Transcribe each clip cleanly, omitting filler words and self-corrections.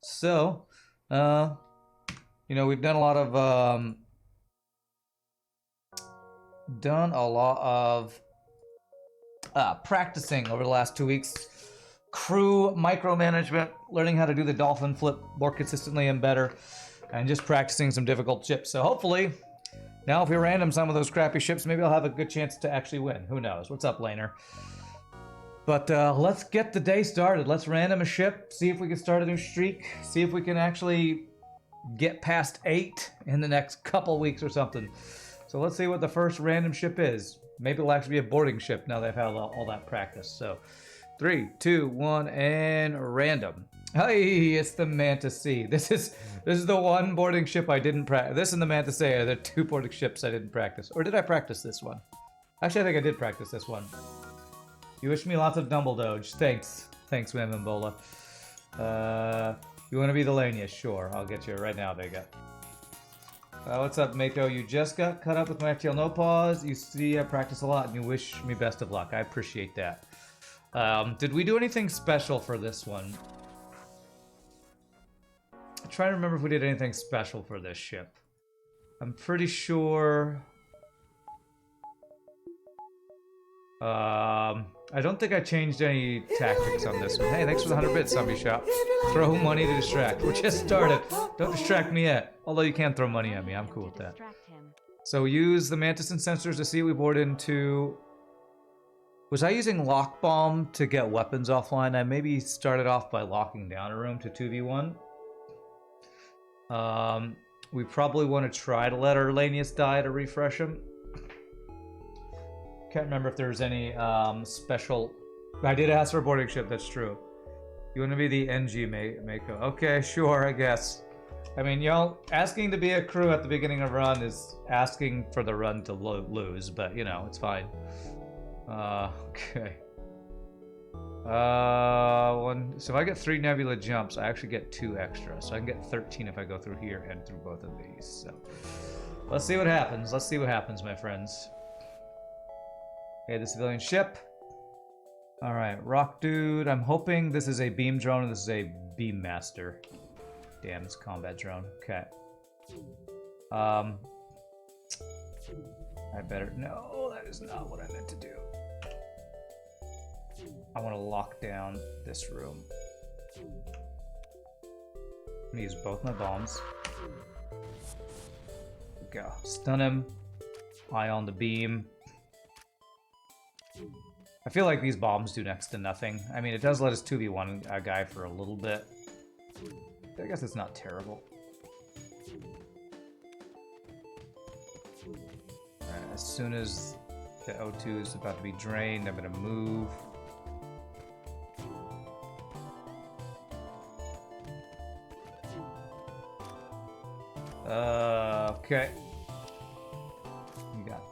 So, you know, we've done a lot of practicing over the last 2 weeks. Crew micromanagement, learning how to do the dolphin flip more consistently and better, and just practicing some difficult ships. So hopefully, now if we random some of those crappy ships, maybe I'll have a good chance to actually win. Who knows? What's up, Laner? But let's get the day started. Let's random a ship, see if we can start a new streak, see if we can actually get past 8 in the next couple weeks or something. So let's see what the first random ship is. Maybe it'll actually be a boarding ship now they've had all that practice. So 3, 2, 1, and random. Hey, it's the Mantis C. This is the one boarding ship I didn't practice. This and the Mantis A are the 2 boarding ships I didn't practice. Or did I practice this one? Actually, I think I did practice this one. You wish me lots of Dumbledore. Thanks. Thanks, Mamambola. You want to be the Lania? Sure, I'll get you right now, Vega. What's up, Mako? You just got cut up with my FTL No Pause. You see I practice a lot and you wish me best of luck. I appreciate that. Did we do anything special for this one? I'm trying to remember if we did anything special for this ship. I'm pretty sure... I don't think I changed any tactics on this one. Hey, thanks for the 100 bits, Zombie Shop. Throw money to distract. We're just started. Don't distract me yet. Although you can throw money at me. I'm cool with that. So use the Mantis and sensors to see we board into... Was I using Lock Bomb to get weapons offline? I maybe started off by locking down a room to 2v1. We probably want to try to let our Lanius die to refresh him. Can't remember if there's any special... I did ask for a boarding ship, that's true. You want to be the NG Mako? Okay, sure, I guess. I mean, y'all, asking to be a crew at the beginning of a run is asking for the run to lose, but, you know, it's fine. Okay. So if I get 3 Nebula jumps, I actually get 2 extra. So I can get 13 if I go through here and through both of these. So let's see what happens. Let's see what happens, my friends. Okay, the civilian ship. Alright, Rock Dude. I'm hoping this is a beam drone and this is a beam master. Damn, it's a combat drone. Okay. I better... No, that is not what I meant to do. I want to lock down this room. I'm gonna use both my bombs. Go. Stun him. Eye on the beam. I feel like these bombs do next to nothing. I mean, it does let us 2v1 a guy for a little bit. I guess it's not terrible. Alright, as soon as the O2 is about to be drained, I'm going to move. Okay. You got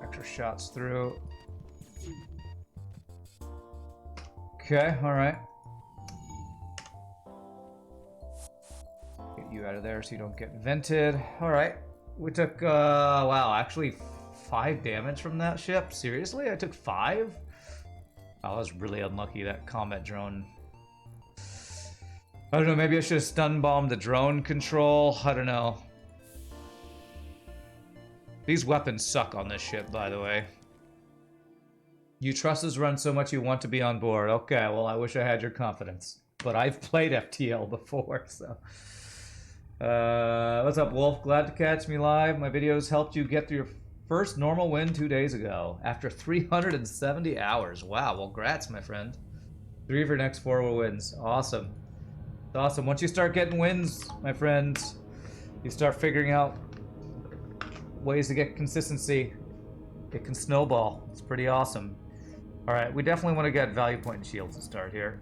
extra shots through. Okay, alright. Get you out of there so you don't get vented. Alright. We took, wow, actually 5 damage from that ship? Seriously? I took 5? Oh, I was really unlucky, that combat drone. I don't know, maybe I should have stun bombed the drone control. I don't know. These weapons suck on this ship, by the way. You trust us run so much you want to be on board. Okay, well, I wish I had your confidence. But I've played FTL before, so... what's up, Wolf? Glad to catch me live. My videos helped you get through your first normal win 2 days ago. After 370 hours. Wow, well, grats, my friend. 3 of your next 4 wins. Awesome. It's awesome. Once you start getting wins, my friends, you start figuring out ways to get consistency. It can snowball. It's pretty awesome. Alright, we definitely want to get value point and shields to start here.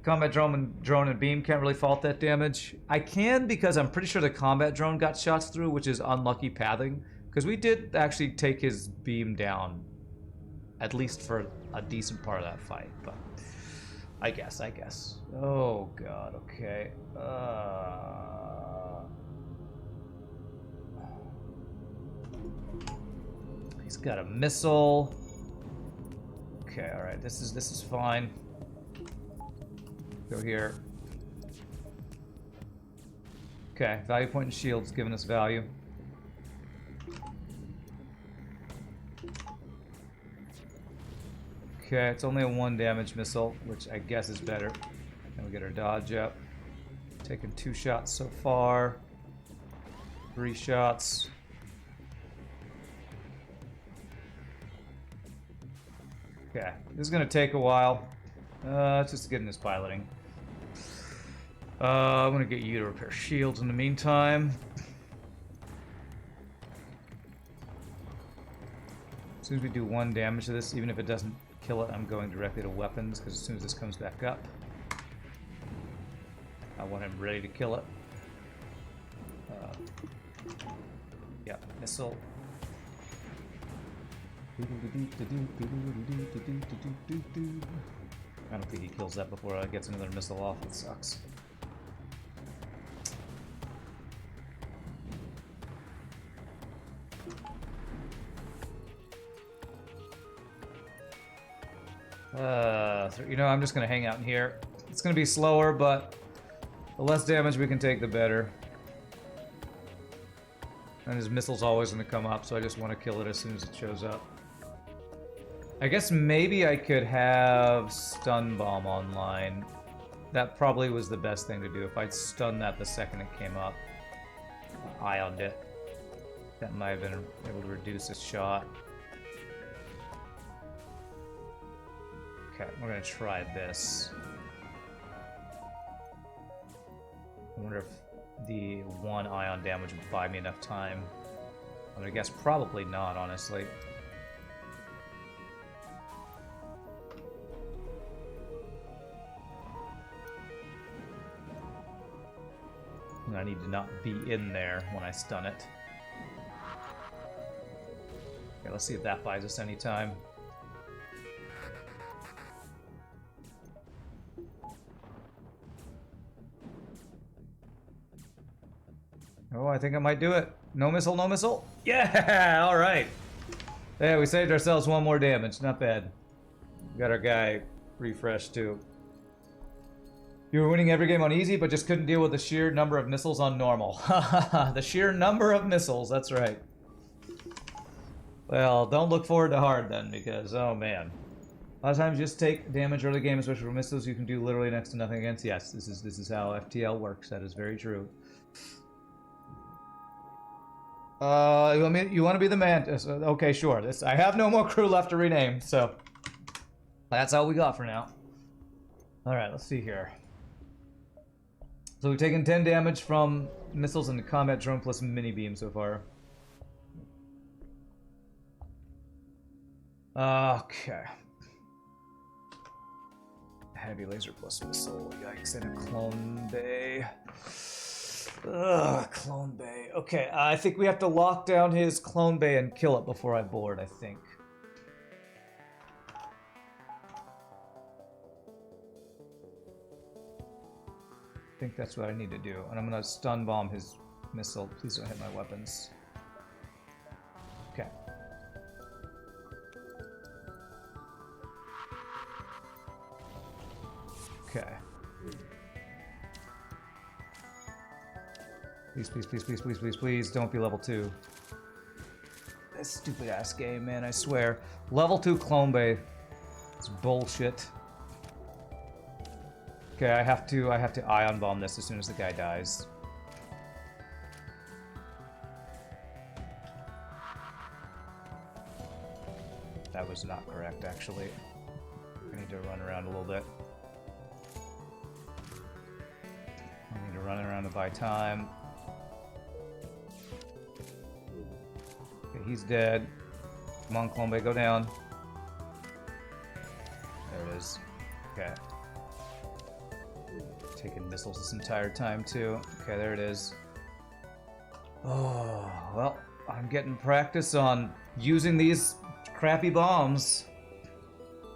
Combat drone and beam can't really fault that damage. I can because I'm pretty sure the combat drone got shots through, which is unlucky pathing. Because we did actually take his beam down, at least for a decent part of that fight. But I guess. Oh god, okay. He's got a missile. Okay, alright, this is fine. Go here. Okay, value point and shield's giving us value. Okay, it's only a 1 damage missile, which I guess is better. And we get our dodge up. Taking 2 shots so far. 3 shots. Okay, this is gonna take a while. It's just getting this piloting. I'm gonna get you to repair shields in the meantime. As soon as we do 1 damage to this, even if it doesn't kill it, I'm going directly to weapons, because as soon as this comes back up, I want him ready to kill it. Yeah, missile. I don't think he kills that before it gets another missile off. It sucks. You know, I'm just gonna hang out in here. It's gonna be slower, but the less damage we can take, the better. And his missile's always gonna come up, so I just want to kill it as soon as it shows up. I guess maybe I could have stun bomb online. That probably was the best thing to do. If I'd stun that the second it came up, ioned it, that might have been able to reduce its shot. Okay, we're gonna try this. I wonder if the 1 ion damage would buy me enough time. I'm gonna guess probably not, honestly. And I need to not be in there when I stun it. Okay, let's see if that buys us any time. Oh, I think I might do it. No missile, no missile. Yeah, all right. Yeah, we saved ourselves 1 more damage. Not bad. We got our guy refreshed too. You were winning every game on easy, but just couldn't deal with the sheer number of missiles on normal. The sheer number of missiles, that's right. Well, don't look forward to hard then, because, oh man. A lot of times just take damage early game, especially for missiles you can do literally next to nothing against. Yes, this is how FTL works. That is very true. You want to be the Mantis? Okay, sure. I have no more crew left to rename, so that's all we got for now. All right, let's see here. So we've taken 10 damage from missiles and the combat drone plus mini beam so far. Okay. Heavy laser plus missile. Yikes! And a clone bay. Ugh, clone bay. Okay, I think we have to lock down his clone bay and kill it before I board, I think. I think that's what I need to do. And I'm gonna stun bomb his missile. Please don't hit my weapons. Okay. Okay. Please, please, please, please, please, please, please, don't be level 2. This stupid ass game, man, I swear. Level 2 clone bay. It's bullshit. Okay, I have to ion bomb this as soon as the guy dies. That was not correct, actually. I need to run around a little bit. I need to run around to buy time. Okay, he's dead. Come on, Clone Bay, go down. There it is. Okay. Taking missiles this entire time, too. Okay, there it is. Oh, well, I'm getting practice on using these crappy bombs.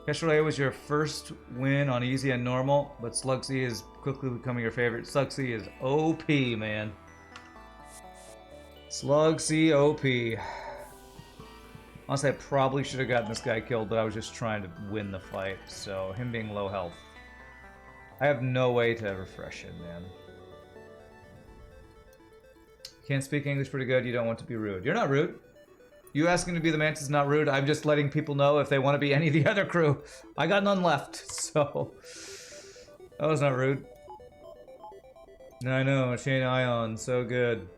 Yesterday was your first win on easy and normal, but Slugsy is quickly becoming your favorite. Slugsy is OP, man. Slugsy OP. Honestly, I probably should have gotten this guy killed, but I was just trying to win the fight, so him being low health I have no way to refresh it, man. Can't speak English pretty good. You don't want to be rude. You're not rude. You asking to be the Mantis is not rude. I'm just letting people know if they want to be any of the other crew. I got none left, so that was not rude. I know, Chain Ion, so good.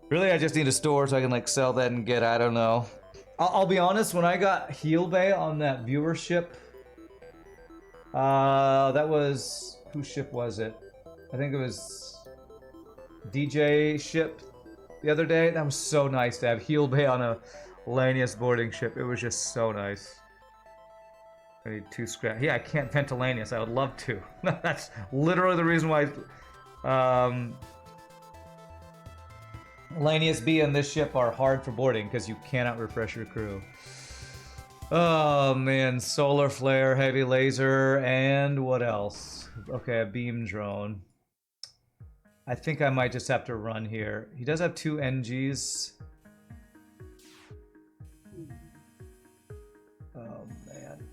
Really, I just need a store so I can like sell that and get, I don't know. I'll be honest, when I got Heel Bay on that viewership, that was, whose ship was it? I think it was DJ ship the other day. That was so nice to have Heel Bay on a Lanius boarding ship. It was just so nice. I need 2 scrap. Yeah, I can't vent to Lanius. I would love to. That's literally the reason why Lanius B and this ship are hard for boarding, because you cannot refresh your crew. Oh man, solar flare, heavy laser, and what else? Okay, a beam drone. I think I might just have to run here. He does have 2 NGs. Oh man.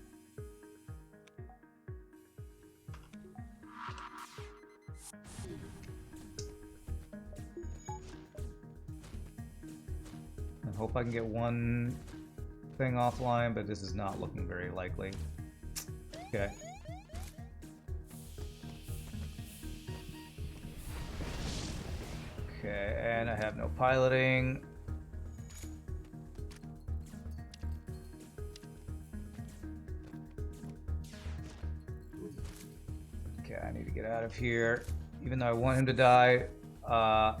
I hope I can get one thing offline, but this is not looking very likely. Okay. Okay, and I have no piloting. Okay, I need to get out of here. Even though I want him to die, oh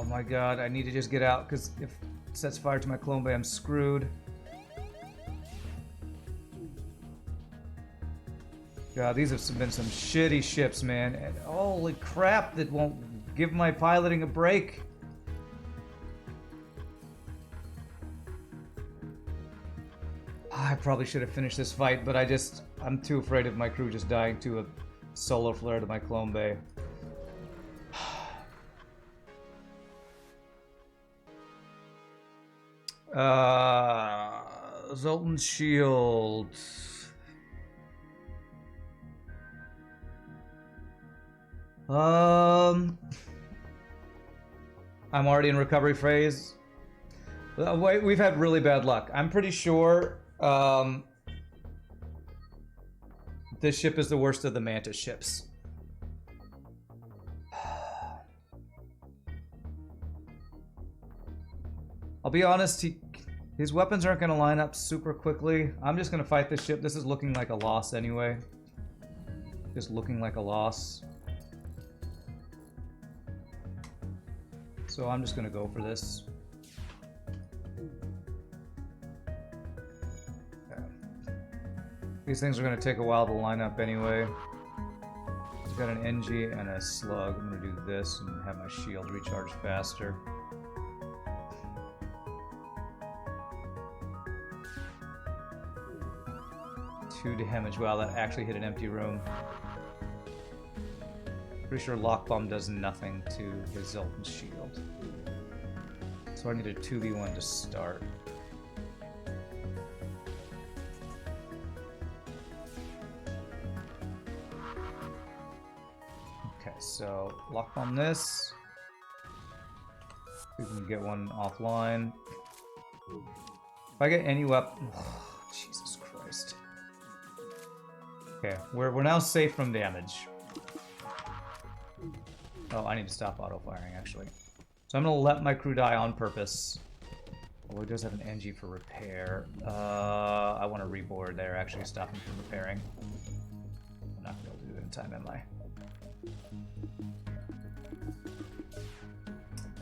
my god, I need to just get out, because if it sets fire to my clone bay, I'm screwed. God, these have been some shitty ships, man. And holy crap, that won't give my piloting a break. I probably should have finished this fight, but I'm too afraid of my crew just dying to a solar flare to my clone bay. Zoltan's shield. I'm already in recovery phase. We've had really bad luck. I'm pretty sure this ship is the worst of the Mantis ships. I'll be honest, his weapons aren't going to line up super quickly. I'm just going to fight this ship. This is looking like a loss anyway. Just looking like a loss. So I'm just going to go for this. Okay. These things are going to take a while to line up anyway. He's got an NG and a slug. I'm going to do this and have my shield recharge faster. Two damage. Wow, that actually hit an empty room. Pretty sure Lock Bomb does nothing to his Zoltan's shield. So I need a 2v1 to start. Okay, so Lock Bomb this. We can get one offline. If I get any weapon... Oh, Jesus Christ. Okay, we're now safe from damage. Oh, I need to stop auto-firing, actually. So I'm going to let my crew die on purpose. Oh, it does have an NG for repair. I want to reboard there, actually stop him from repairing. I'm not going to be able to do it in time, am I?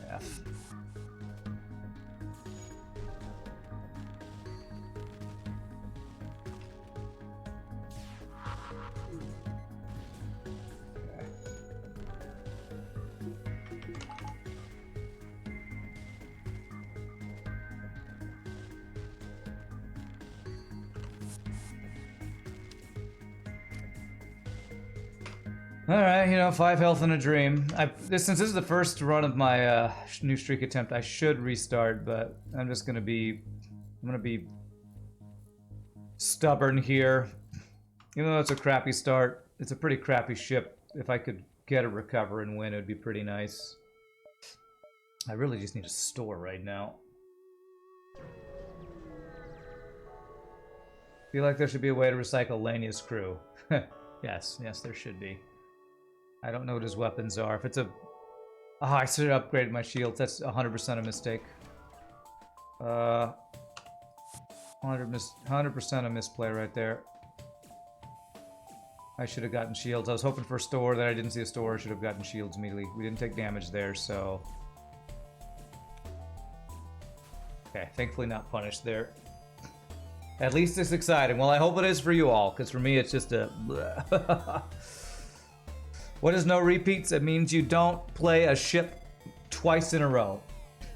F. Alright, you know, 5 health and a dream. Since this is the first run of my new streak attempt, I should restart, but I'm gonna be stubborn here. Even though it's a crappy start, it's a pretty crappy ship. If I could get a recover and win, it would be pretty nice. I really just need a store right now. Feel like there should be a way to recycle Lania's crew. Yes, there should be. I don't know what his weapons are. If it's a... Oh, I should have upgraded my shields. That's 100% a mistake. 100% a misplay right there. I should have gotten shields. I was hoping for a store, that I didn't see a store. I should have gotten shields immediately. We didn't take damage there, so... Okay, thankfully not punished there. At least it's exciting. Well, I hope it is for you all, because for me it's just a... What is no repeats? It means you don't play a ship twice in a row. It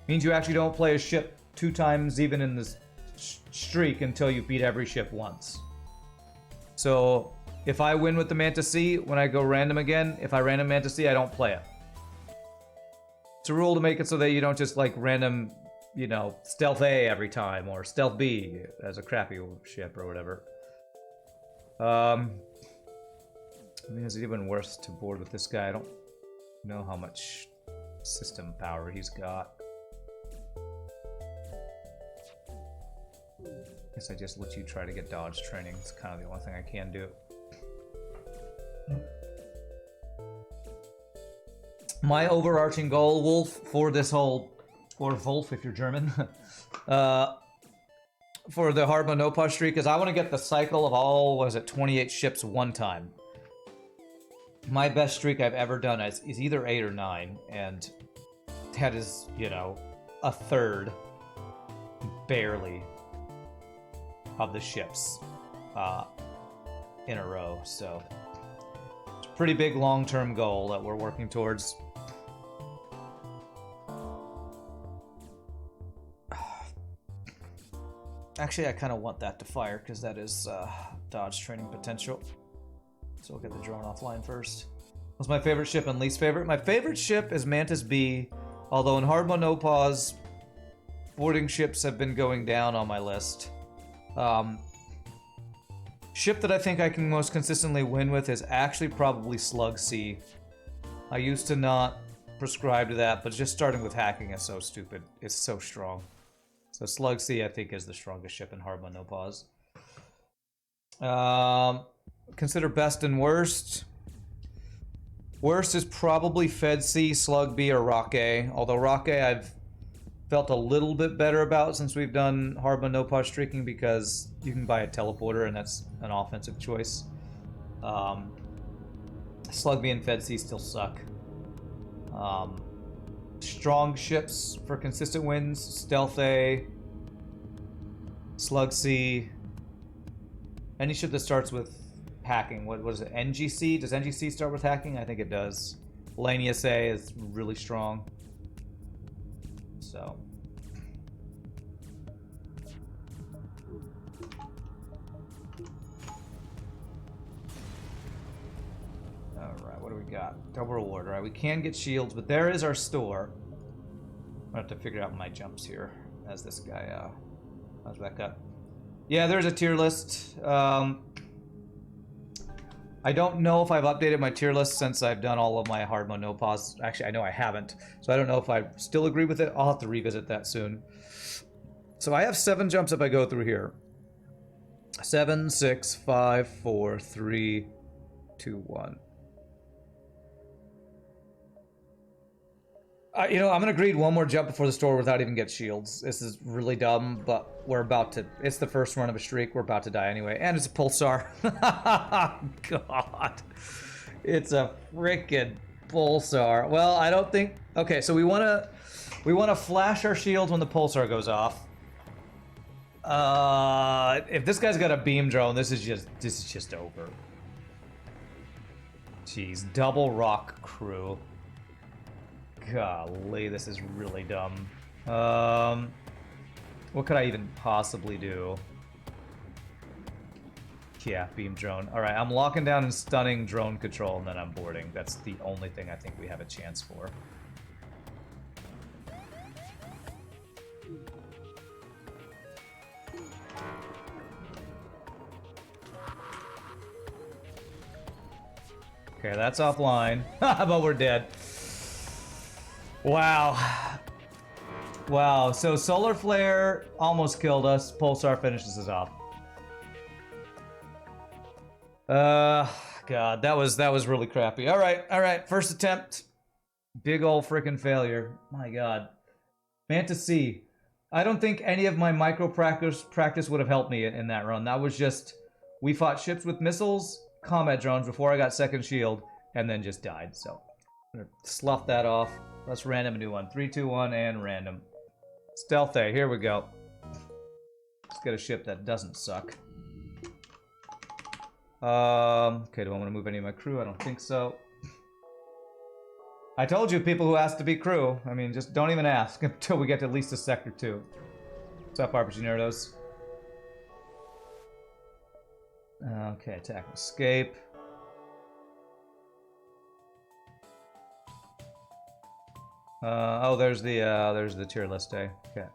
means you actually don't play a ship 2 times even in this streak until you beat every ship once. So, if I win with the Mantis C, when I go random again, if I random Mantis C, I don't play it. It's a rule to make it so that you don't just like random... You know, Stealth A every time, or Stealth B as a crappy ship or whatever. I mean, is it even worse to board with this guy? I don't know how much system power he's got. Guess I just let you try to get dodge training. It's kind of the only thing I can do. My overarching goal, Wolf, for this whole... Or Wolf, if you're German, for the Hard No Pause streak, is I want to get the cycle of all, what is it, 28 ships one time. My best streak I've ever done is either 8 or 9, and that is, you know, a third, barely, of the ships in a row. So, it's a pretty big long-term goal that we're working towards. Actually, I kind of want that to fire, because that is dodge training potential. So we'll get the drone offline first. What's my favorite ship and least favorite? My favorite ship is Mantis B, although in Hard No Pause, boarding ships have been going down on my list. Ship that I think I can most consistently win with is actually probably Slug C. I used to not prescribe to that, but just starting with hacking is so stupid. It's so strong. So Slug C, I think, is the strongest ship in Hard No Pause. Consider best and worst. Worst is probably Fed C, Slug B, or Rock A. Although Rock A I've felt a little bit better about since we've done Hard No Pause streaking, because you can buy a teleporter and that's an offensive choice. Slug B and Fed C still suck. Strong ships for consistent wins: Stealth A, Slug C, any ship that starts with hacking. What is it? NGC? Does NGC start with hacking? I think it does. Lanius A is really strong. So. Alright, what do we got? Double reward. Alright, we can get shields, but there is our store. I'm gonna have to figure out my jumps here as this guy comes back up. Yeah, there's a tier list. I don't know if I've updated my tier list since I've done all of my Hard No Pause. Actually, I know I haven't, so I don't know if I still agree with it. I'll have to revisit that soon. So I have 7 jumps if I go through here. 7, 6, 5, 4, 3, 2, 1. You know, I'm gonna greed one more jump before the store without even get shields. This is really dumb, but we're about to... It's the first run of a streak. We're about to die anyway. And it's a pulsar. God. It's a freaking pulsar. Well, I don't think... Okay, so we wanna flash our shields when the pulsar goes off. If this guy's got a beam drone, this is just over. Jeez, double rock crew. Golly, this is really dumb. What could I even possibly do? Yeah, beam drone. Alright, I'm locking down and stunning drone control, and then I'm boarding. That's the only thing I think we have a chance for. Okay, that's offline. But we're dead. Wow. Wow, so Solar Flare almost killed us. Pulsar finishes us off. God, that was really crappy. All right, first attempt. Big ol' freaking failure. My God. Mantis C. I don't think any of my micro practice would have helped me in that run. That was just, we fought ships with missiles, combat drones before I got second shield, and then just died. So, I'm gonna slough that off. Let's random a new one. 3, 2, 1, and random. Stealth A, here we go. Let's get a ship that doesn't suck. Okay, do I want to move any of my crew? I don't think so. I told you, people who asked to be crew. I mean, just don't even ask until we get to at least a Sector 2. What's up, RPG Nerdos? Okay, attack and escape. Oh, there's the tier list, eh? Okay.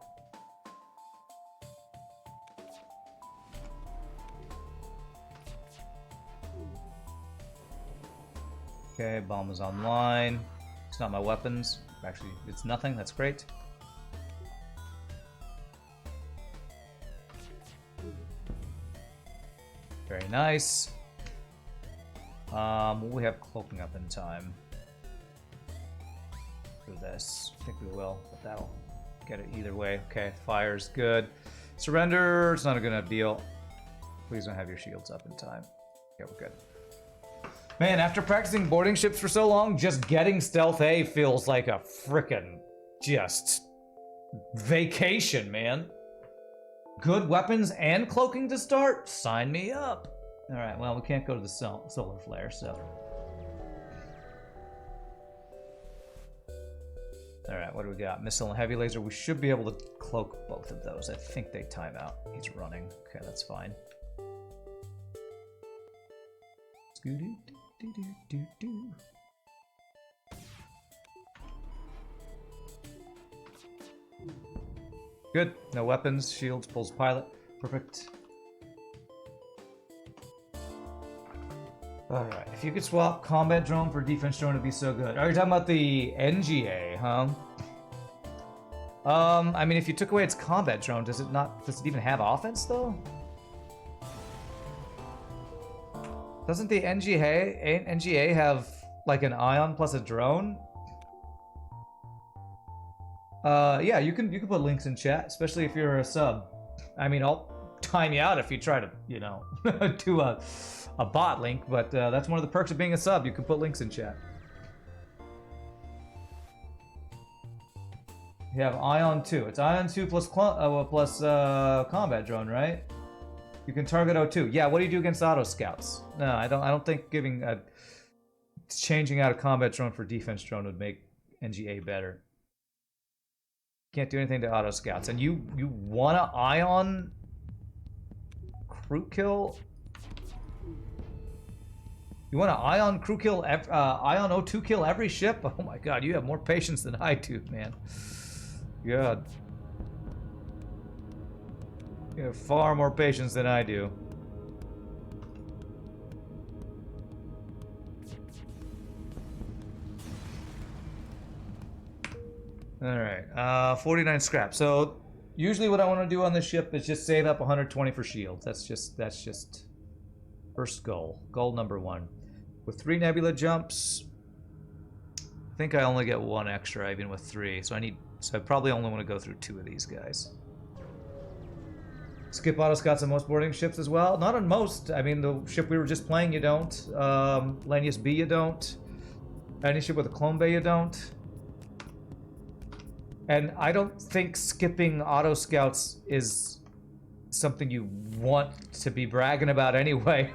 Okay, bomb is online. It's not my weapons. Actually, it's nothing. That's great. Very nice. We have cloaking up in time. For this. I think we will, but that'll get it either way. Okay, fire's good. Surrender, it's not a good enough deal. Please don't have your shields up in time. Okay, we're good. Man, after practicing boarding ships for so long, just getting Stealth A feels like a frickin' just vacation, man. Good weapons and cloaking to start? Sign me up. Alright, well, we can't go to the solar flare, so. Alright, what do we got? Missile and heavy laser. We should be able to cloak both of those. I think they time out. He's running. Okay, that's fine. Good. No weapons. Shields. Pulls pilot. Perfect. Alright, if you could swap combat drone for defense drone, it'd be so good. Are you talking about the NGA, huh? I mean, if you took away its combat drone, does it even have offense, though? Doesn't the NGA have, like, an ion plus a drone? Yeah, you can put links in chat, especially if you're a sub. I mean, I'll time you out if you try to, you know, do a bot link, but that's one of the perks of being a sub. You can put links in chat. You have Ion 2. It's Ion 2 plus combat drone, right? You can target O2. Yeah, what do you do against auto scouts? No, I don't think changing out a combat drone for defense drone would make NGA better. Can't do anything to auto scouts. And you wanna Ion crew kill? You want to Ion crew kill, Ion O2 kill every ship? Oh my god, you have more patience than I do, man. God. You have far more patience than I do. Alright, 49 scrap. So, usually what I want to do on this ship is just save up 120 for shields. That's just first goal. Goal number 1. With 3 nebula jumps, I think I only get 1 extra even with 3. So I probably only want to go through 2 of these guys. Skip auto scouts on most boarding ships as well. Not on most. I mean, the ship we were just playing, you don't. Lanius B, you don't. Any ship with a clone bay, you don't. And I don't think skipping auto scouts is something you want to be bragging about anyway.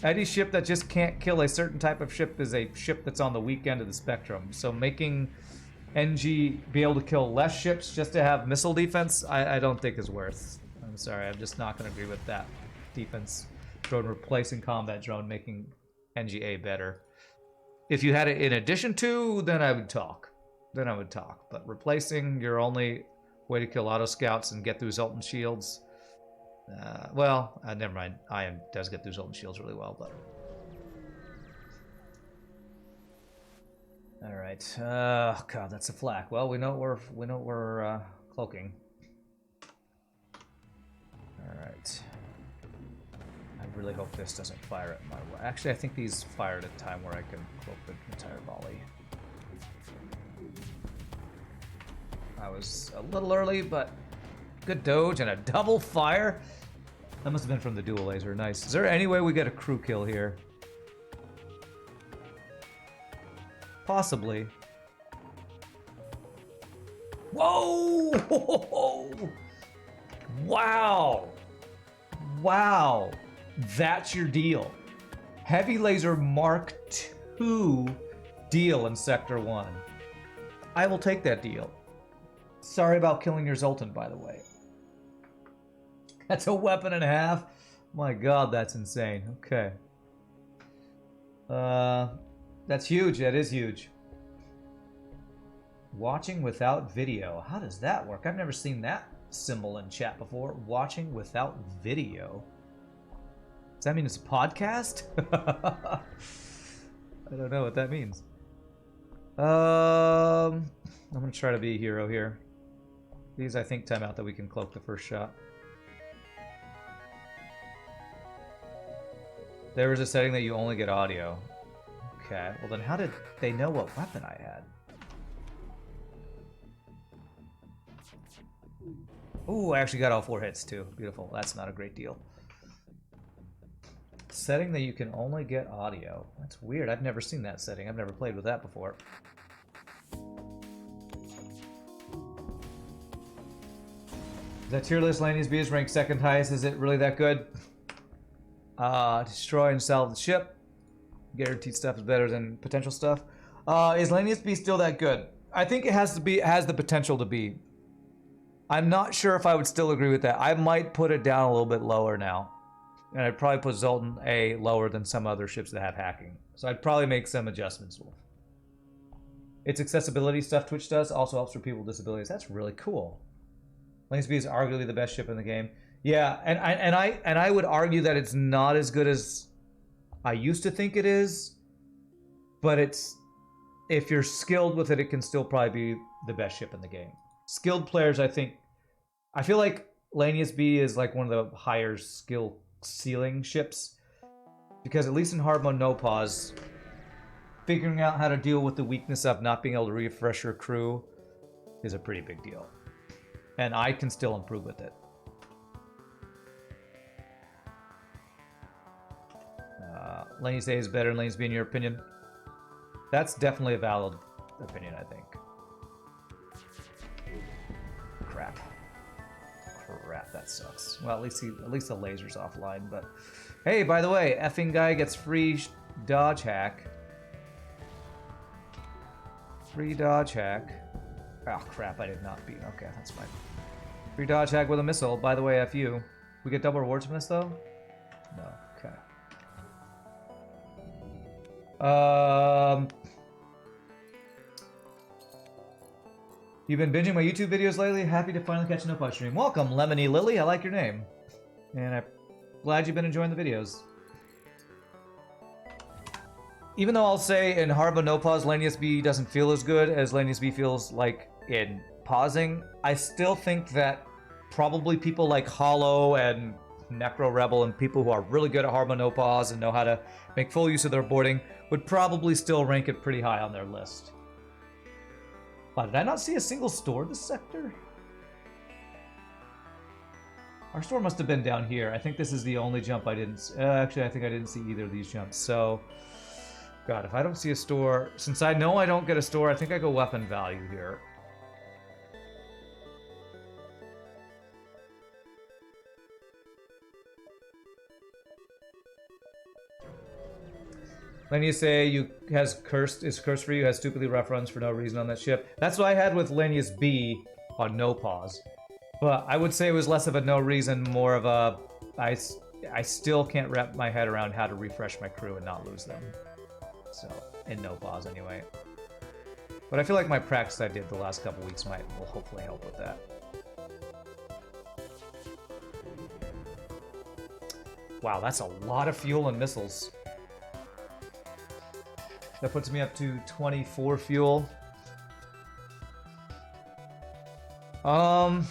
Any ship that just can't kill a certain type of ship is a ship that's on the weak end of the spectrum. So making NG be able to kill less ships just to have missile defense, I don't think is worth. I'm sorry, I'm just not going to agree with that. Defense drone replacing combat drone, making NGA better. If you had it in addition to, then I would talk. But replacing your only way to kill auto scouts and get through Zoltan shields, never mind. Ion does get through Zoltan shields really well, but All right. God, that's a flak. Well, we know what we're cloaking. All right. I really hope this doesn't fire at my way. Actually, I think these fire at a time where I can cloak the entire volley. I was a little early, but good dodge and a double fire. That must have been from the dual laser. Nice. Is there any way we get a crew kill here? Possibly. Whoa! Wow! Wow! That's your deal. Heavy laser Mark II deal in Sector 1. I will take that deal. Sorry about killing your Zoltan, by the way. That's a weapon and a half? My god, that's insane. Okay. That's huge. That is huge. Watching without video. How does that work? I've never seen that symbol in chat before. Watching without video. Does that mean it's a podcast? I don't know what that means. I'm gonna try to be a hero here. These, I think, time out that we can cloak the first shot. There was a setting that you only get audio. Okay, well then how did they know what weapon I had? Ooh, I actually got all 4 hits too. Beautiful. That's not a great deal. Setting that you can only get audio. That's weird. I've never seen that setting. I've never played with that before. That tier list Lanius B is ranked second highest. Is it really that good? Destroy and salve the ship. Guaranteed stuff is better than potential stuff. Is Lanius B still that good? I think it has the potential to be. I'm not sure if I would still agree with that. I might put it down a little bit lower now. And I'd probably put Zoltan A lower than some other ships that have hacking. So I'd probably make some adjustments. Its accessibility stuff Twitch does also helps for people with disabilities. That's really cool. Lanius B is arguably the best ship in the game. Yeah, and I would argue that it's not as good as I used to think it is. But it's, if you're skilled with it, it can still probably be the best ship in the game. Skilled players, I feel like Lanius B is like one of the higher skill ceiling ships, because at least in hard mode no pause, figuring out how to deal with the weakness of not being able to refresh your crew is a pretty big deal, and I can still improve with it. Lanius A is better than Lanius B in your opinion? That's definitely a valid opinion, I think. Crap, that sucks. Well, at least the laser's offline, but hey, by the way, effing guy gets free dodge hack. Free dodge hack. Oh crap, I did not beat. Okay, that's fine. Free dodge hack with a missile. By the way, F you. We get double rewards from this though? No. Okay. You've been binging my YouTube videos lately? Happy to finally catch an up on stream. Welcome, Lemony Lily. I like your name. And I'm glad you've been enjoying the videos. Even though I'll say in hard mode no pause, Lanius B doesn't feel as good as Lanius B feels like in pausing, I still think that probably people like Hollow and Necro Rebel and people who are really good at hard mode no pause and know how to make full use of their boarding would probably still rank it pretty high on their list. Wow, did I not see a single store this sector? Our store must have been down here. I think this is the only jump I didn't... actually, I think I didn't see either of these jumps. So, God, if I don't see a store... Since I know I don't get a store, I think I go weapon value here. Lanius A is cursed for you, has stupidly rough runs for no reason on that ship. That's what I had with Lanius B on no pause. But I would say it was less of a no reason, more of a I still can't wrap my head around how to refresh my crew and not lose them. So, in no pause anyway. But I feel like my practice I did the last couple weeks will hopefully help with that. Wow, that's a lot of fuel and missiles. That puts me up to 24 fuel. You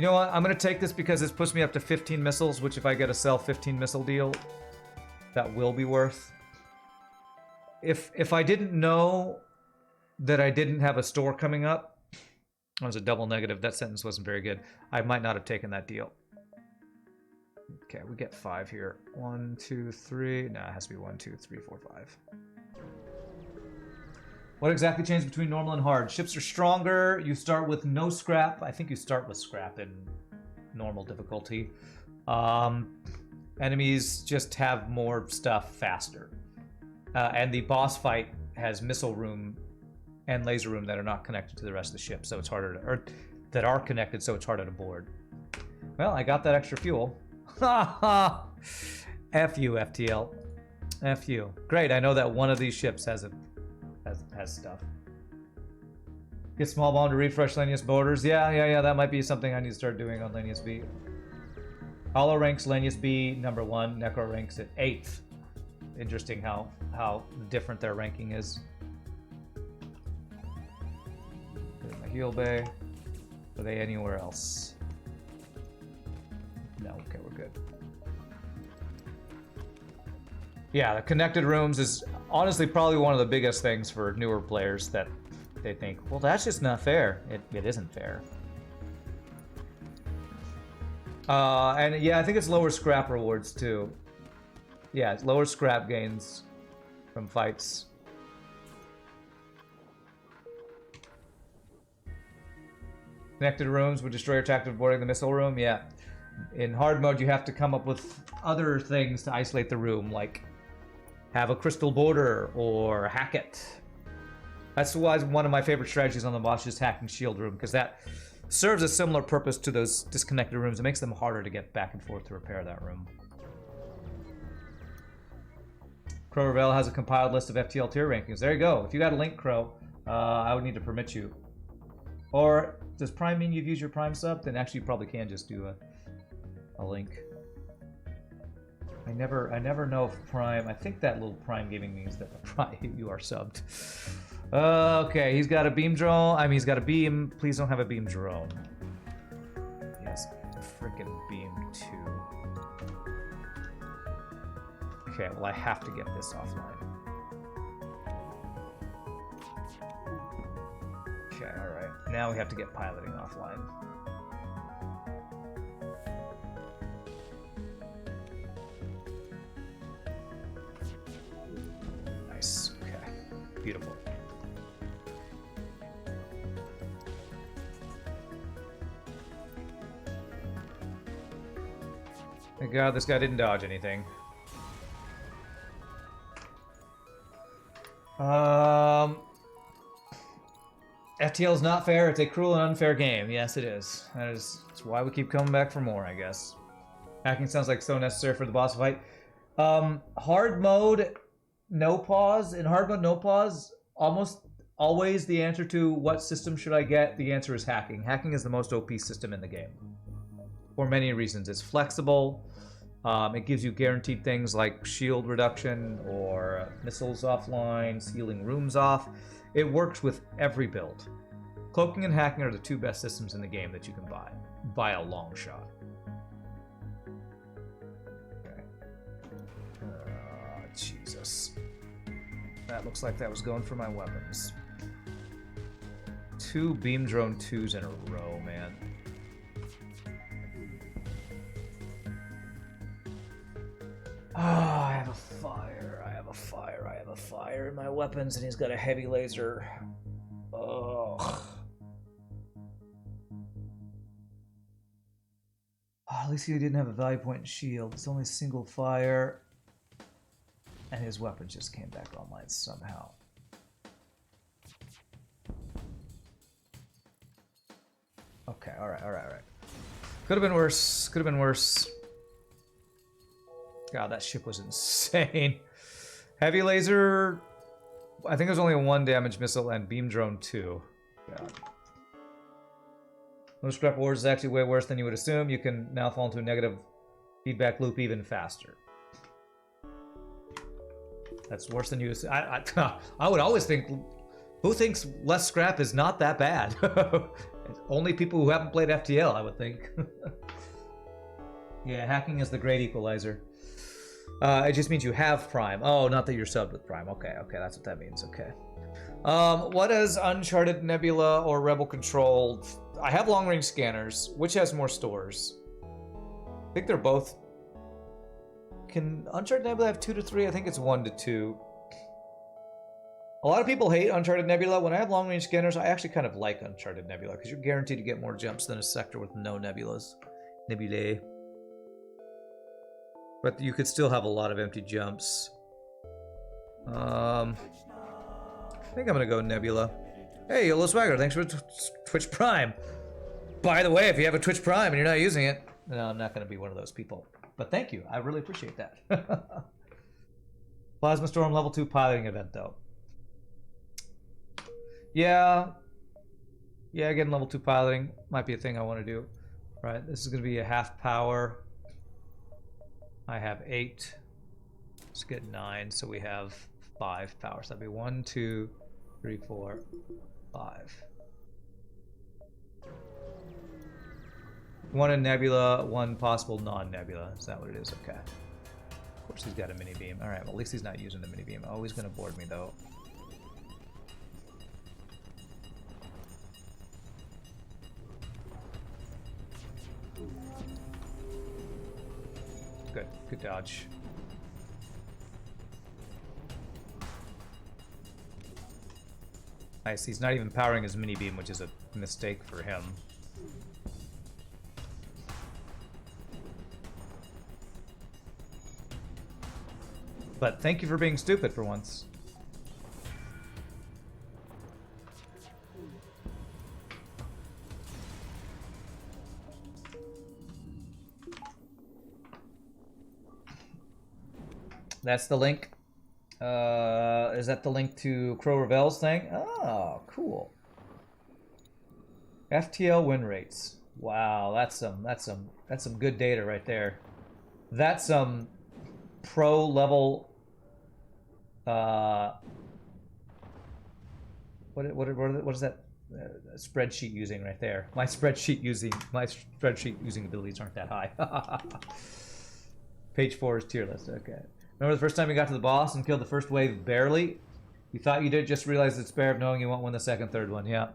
know what? I'm going to take this because this puts me up to 15 missiles, which if I get a sell 15 missile deal, that will be worth. If I didn't know that I didn't have a store coming up, it was a double negative. That sentence wasn't very good. I might not have taken that deal. Okay, we get 5 here. 1, 2, 3. No, it has to be 1, 2, 3, 4, 5. What exactly changed between normal and hard? Ships are stronger. You start with no scrap. I think you start with scrap in normal difficulty. Enemies just have more stuff faster. And the boss fight has missile room and laser room that are not connected to the rest of the ship, so it's harder to, or that are connected, so it's harder to board. Well, I got that extra fuel. Ha ha! F you, FTL. F you. Great, I know that one of these ships has stuff. Get small bomb to refresh Lanius borders. Yeah, that might be something I need to start doing on Lanius B. Hollow ranks Lanius B number 1, Necro ranks at 8th. Interesting how different their ranking is. There's my heal bay. Are they anywhere else? No, okay, we're good. Yeah, the connected rooms is honestly probably one of the biggest things for newer players that they think, well, that's just not fair. It isn't fair. And yeah, I think it's lower scrap rewards too. Yeah, it's lower scrap gains from fights. Connected rooms would destroy your tactic boarding the missile room. Yeah. In hard mode, you have to come up with other things to isolate the room, like have a crystal border or hack it. That's why one of my favorite strategies on the boss is hacking shield room, because that serves a similar purpose to those disconnected rooms. It makes them harder to get back and forth to repair that room. Crow Revel has a compiled list of FTL tier rankings. There you go. If you got a link, Crow, I would need to permit you. Or does Prime mean you've used your Prime sub? Then actually you probably can just do a link. I never know if Prime. I think that little Prime gaming means that you are subbed. Okay, he's got a beam drone. I mean, he's got a beam. Please don't have a beam drone. Yes, freaking beam 2. Okay, well, I have to get this offline. Okay, alright. Now we have to get piloting offline. Nice. Okay. Beautiful. Thank God this guy didn't dodge anything. FTL is not fair. It's a cruel and unfair game. Yes, it is. That's why we keep coming back for more, I guess. Hacking sounds like so necessary for the boss fight. Hard mode, no pause. In hard mode, no pause, almost always the answer to what system should I get, the answer is hacking. Hacking is the most OP system in the game. For many reasons. It's flexible. It gives you guaranteed things like shield reduction or missiles offline, sealing rooms off. It works with every build. Cloaking and hacking are the 2 best systems in the game that you can buy. By a long shot. Okay. Jesus. That looks like that was going for my weapons. 2 beam drone 2s in a row, man. Oh, I have a fire. I have a fire. I have a fire in my weapons, and he's got a heavy laser. Oh. At least he didn't have a value point in shield. It's only single fire. And his weapons just came back online somehow. Okay, alright. Could have been worse. Could have been worse. God, that ship was insane. Heavy laser, I think it was only a 1 damage missile, and beam drone 2. God. Low scrap wars is actually way worse than you would assume. You can now fall into a negative feedback loop even faster. That's worse than you. I would always think, who thinks less scrap is not that bad? Only people who haven't played FTL, I would think. Yeah, hacking is the great equalizer. It just means you have Prime. Oh, not that you're subbed with Prime. Okay, that's what that means. Okay. What is Uncharted, Nebula, or Rebel controlled? I have long-range scanners. Which has more stores? I think they're both. Can Uncharted Nebula have 2 to 3? I think it's 1 to 2. A lot of people hate Uncharted Nebula. When I have long-range scanners, I actually kind of like Uncharted Nebula because you're guaranteed to get more jumps than a sector with no nebulas. Nebulae. But you could still have a lot of empty jumps. I think I'm gonna go Nebula. Hey, Yolo Swagger, thanks for Twitch Prime. By the way, if you have a Twitch Prime and you're not using it, no, I'm not gonna be one of those people. But thank you, I really appreciate that. Plasma Storm level 2 piloting event though. Yeah, getting level 2 piloting might be a thing I want to do. Right, this is gonna be a half power. I have 8. Let's get 9, so we have 5 powers. That'd be 1, 2, 3, 4, 5. 1 in Nebula, 1 possible non-Nebula. Is that what it is? Okay. Of course he's got a mini beam. Alright, well at least he's not using the mini beam. Oh, he's gonna board me though. Good dodge. Nice, he's not even powering his mini beam, which is a mistake for him. But thank you for being stupid for once. That's the link. Is that the link to Crow Revel's thing? Oh, cool. FTL win rates. Wow, that's some good data right there. That's some pro level. What is that spreadsheet using right there? My spreadsheet using abilities aren't that high. Page 4 is tier list. Okay. Remember the first time you got to the boss and killed the first wave barely? You thought you did, just realize the despair of knowing you won't win the second, third one. Yeah.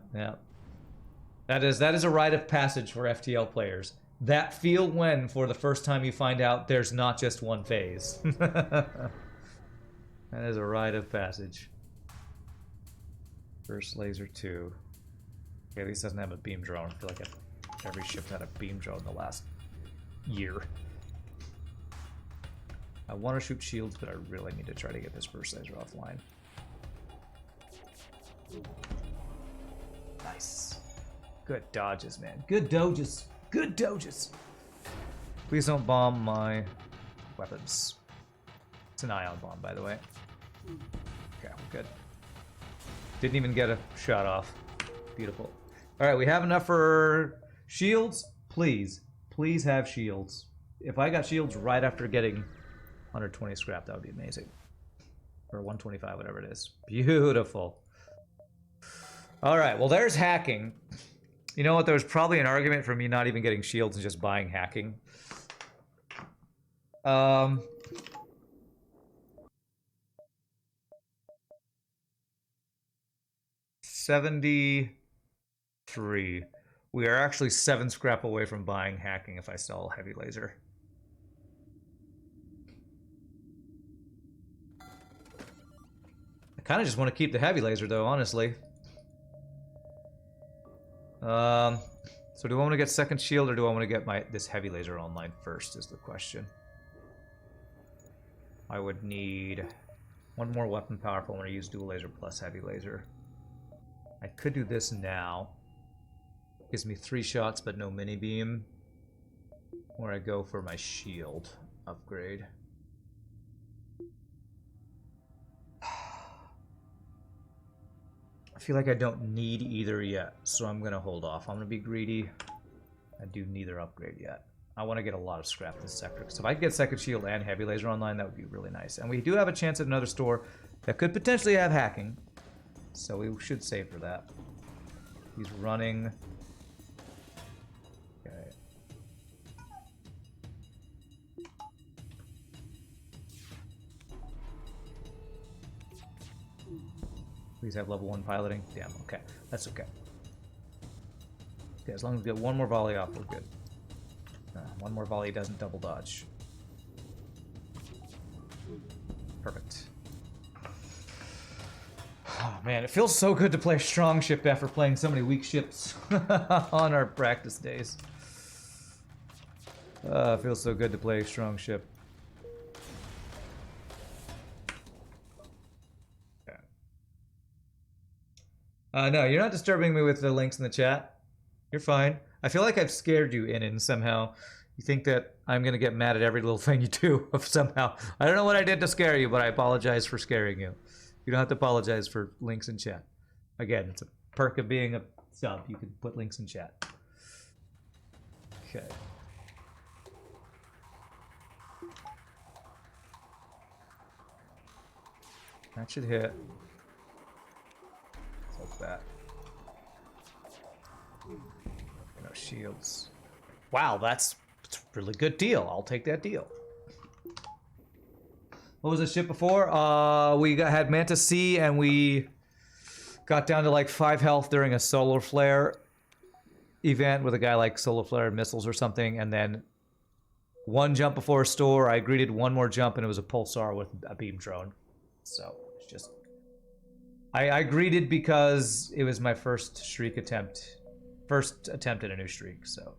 That is a rite of passage for FTL players. That feel when for the first time you find out there's not just one phase. That is a rite of passage. First laser 2. Okay, at least doesn't have a beam drone. I feel like every ship had a beam drone in the last year. I want to shoot shields, but I really need to try to get this first laser offline. Nice. Good dodges, man. Good dodges. Good dodges. Please don't bomb my weapons. It's an ion bomb, by the way. Okay, we're good. Didn't even get a shot off. Beautiful. Alright, we have enough for shields. Please have shields. If I got shields right after getting 120 scrap, that would be amazing. Or 125, whatever it is. Beautiful. Alright, well there's hacking. You know what, there was probably an argument for me not even getting shields and just buying hacking. 73. We are actually 7 scrap away from buying hacking if I sell heavy laser. I kind of just want to keep the heavy laser though, honestly. So do I want to get second shield or do I want to get this heavy laser online first is the question. I would need one more weapon power if I want to use dual laser plus heavy laser. I could do this now. Gives me 3 shots but no mini beam. Or I go for my shield upgrade. I feel like I don't need either yet, so I'm gonna hold off. I'm gonna be greedy. I do neither upgrade yet. I want to get a lot of scrap this sector. So if I could get second shield and heavy laser online, that would be really nice. And we do have a chance at another store that could potentially have hacking. So we should save for that. He's running. Okay. Please have level 1 piloting. Damn, okay. That's okay. Okay, as long as we get one more volley off, we're good. One more volley doesn't double dodge. Perfect. Oh, man, it feels so good to play a strong ship after playing so many weak ships on our practice days. It feels so good to play a strong ship. No, you're not disturbing me with the links in the chat. You're fine. I feel like I've scared you in somehow. You think that I'm going to get mad at every little thing you do somehow. I don't know what I did to scare you, but I apologize for scaring you. You don't have to apologize for links in chat. Again, it's a perk of being a sub. You can put links in chat. Okay. That should hit. Like that. No shields. Wow, that's a really good deal. I'll take that deal. What was the ship before? We had Manta C and we got down to like 5 health during a solar flare event with a guy like solar flare missiles or something, and then one jump before a store. I greeted one more jump and it was a pulsar with a beam drone. So it's just I greeted because it was my first streak attempt. First attempt at a new streak, so.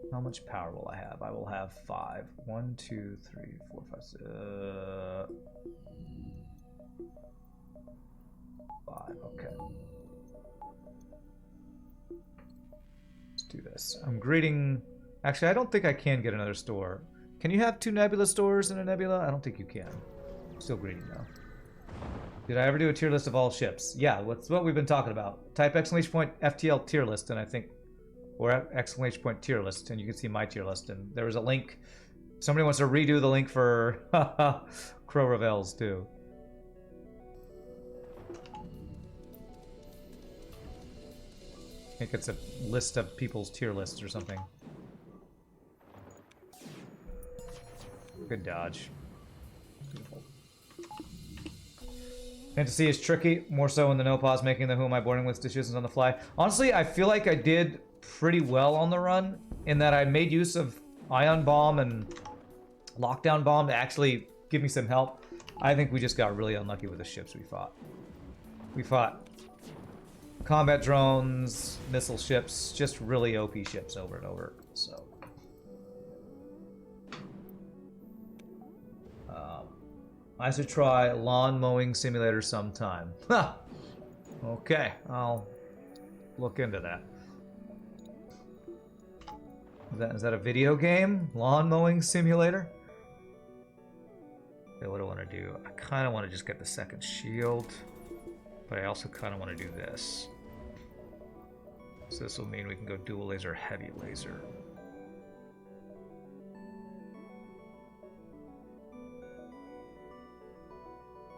How much power will I have? I will have 5. 1, 2, 3, 4, 5, 6. 5, okay. Let's do this. I'm greeting... Actually, I don't think I can get another store. Can you have 2 nebula stores in a nebula? I don't think you can. I'm still greeting though. Did I ever do a tier list of all ships? Yeah, that's what we've been talking about. Type exclamation point FTL tier list, and I think, or exclamation point tier list, and you can see my tier list. And there was a link. Somebody wants to redo the link for Crow Revels too. I think it's a list of people's tier lists or something. Good dodge. Beautiful. Fantasy is tricky, more so in the no pause, making the who am I boarding with decisions on the fly. Honestly, I feel like I did pretty well on the run in that I made use of ion bomb and lockdown bomb to actually give me some help. I think we just got really unlucky with the ships we fought. We fought combat drones, missile ships, just really OP ships over and over, so. I should try lawn mowing simulator sometime. Ha! Okay, I'll look into that. Is that a video game? Lawn mowing simulator? Okay, what do I want to do? I kind of want to just get the second shield, but I also kind of want to do this. So this will mean we can go dual laser, heavy laser.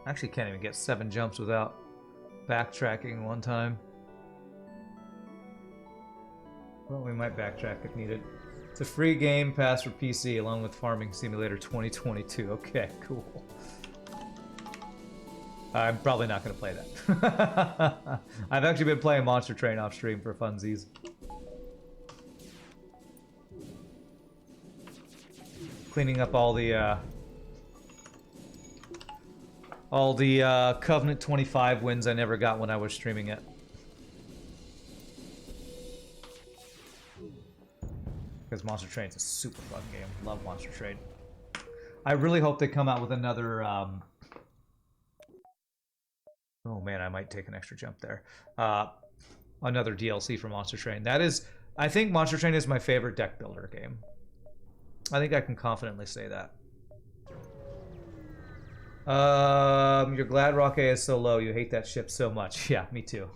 Actually can't even get 7 jumps without backtracking one time. Well, we might backtrack if needed. It's a free game pass for PC along with Farming Simulator 2022. Okay, cool. I'm probably not going to play that. I've actually been playing Monster Train off stream for funsies. Cleaning up all the Covenant 25 wins I never got when I was streaming it. Because Monster Train's a super fun game. Love Monster Train. I really hope they come out with another... Oh man, I might take an extra jump there. Another DLC for Monster Train. That is... I think Monster Train is my favorite deck builder game. I think I can confidently say that. You're glad Rock A is so low. You hate that ship so much. Yeah, me too.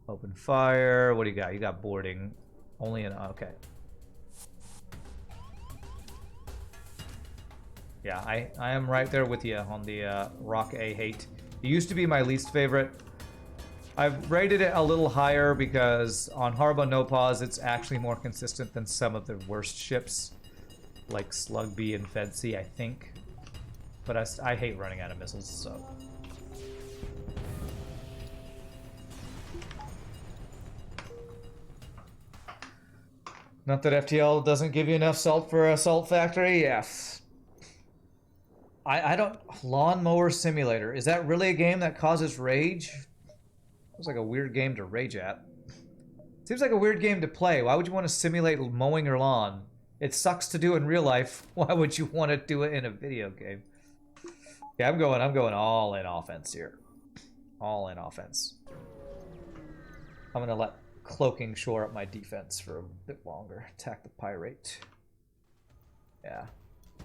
Open fire. What do you got? You got boarding. Only in, okay. Yeah, I am right there with you on the Rock A hate. It used to be my least favorite. I've rated it a little higher because on Harba No Pause, it's actually more consistent than some of the worst ships, like Slug B and Fed C, I think. But I hate running out of missiles, so. Not that FTL doesn't give you enough salt for a salt factory, yes. I don't... Lawnmower Simulator. Is that really a game that causes rage? Seems like a weird game to rage at. Seems like a weird game to play. Why would you want to simulate mowing your lawn? It sucks to do in real life. Why would you want to do it in a video game? Yeah, I'm going all in offense here. All in offense. I'm gonna let Cloaking shore up my defense for a bit longer. Attack the Pirate. Yeah.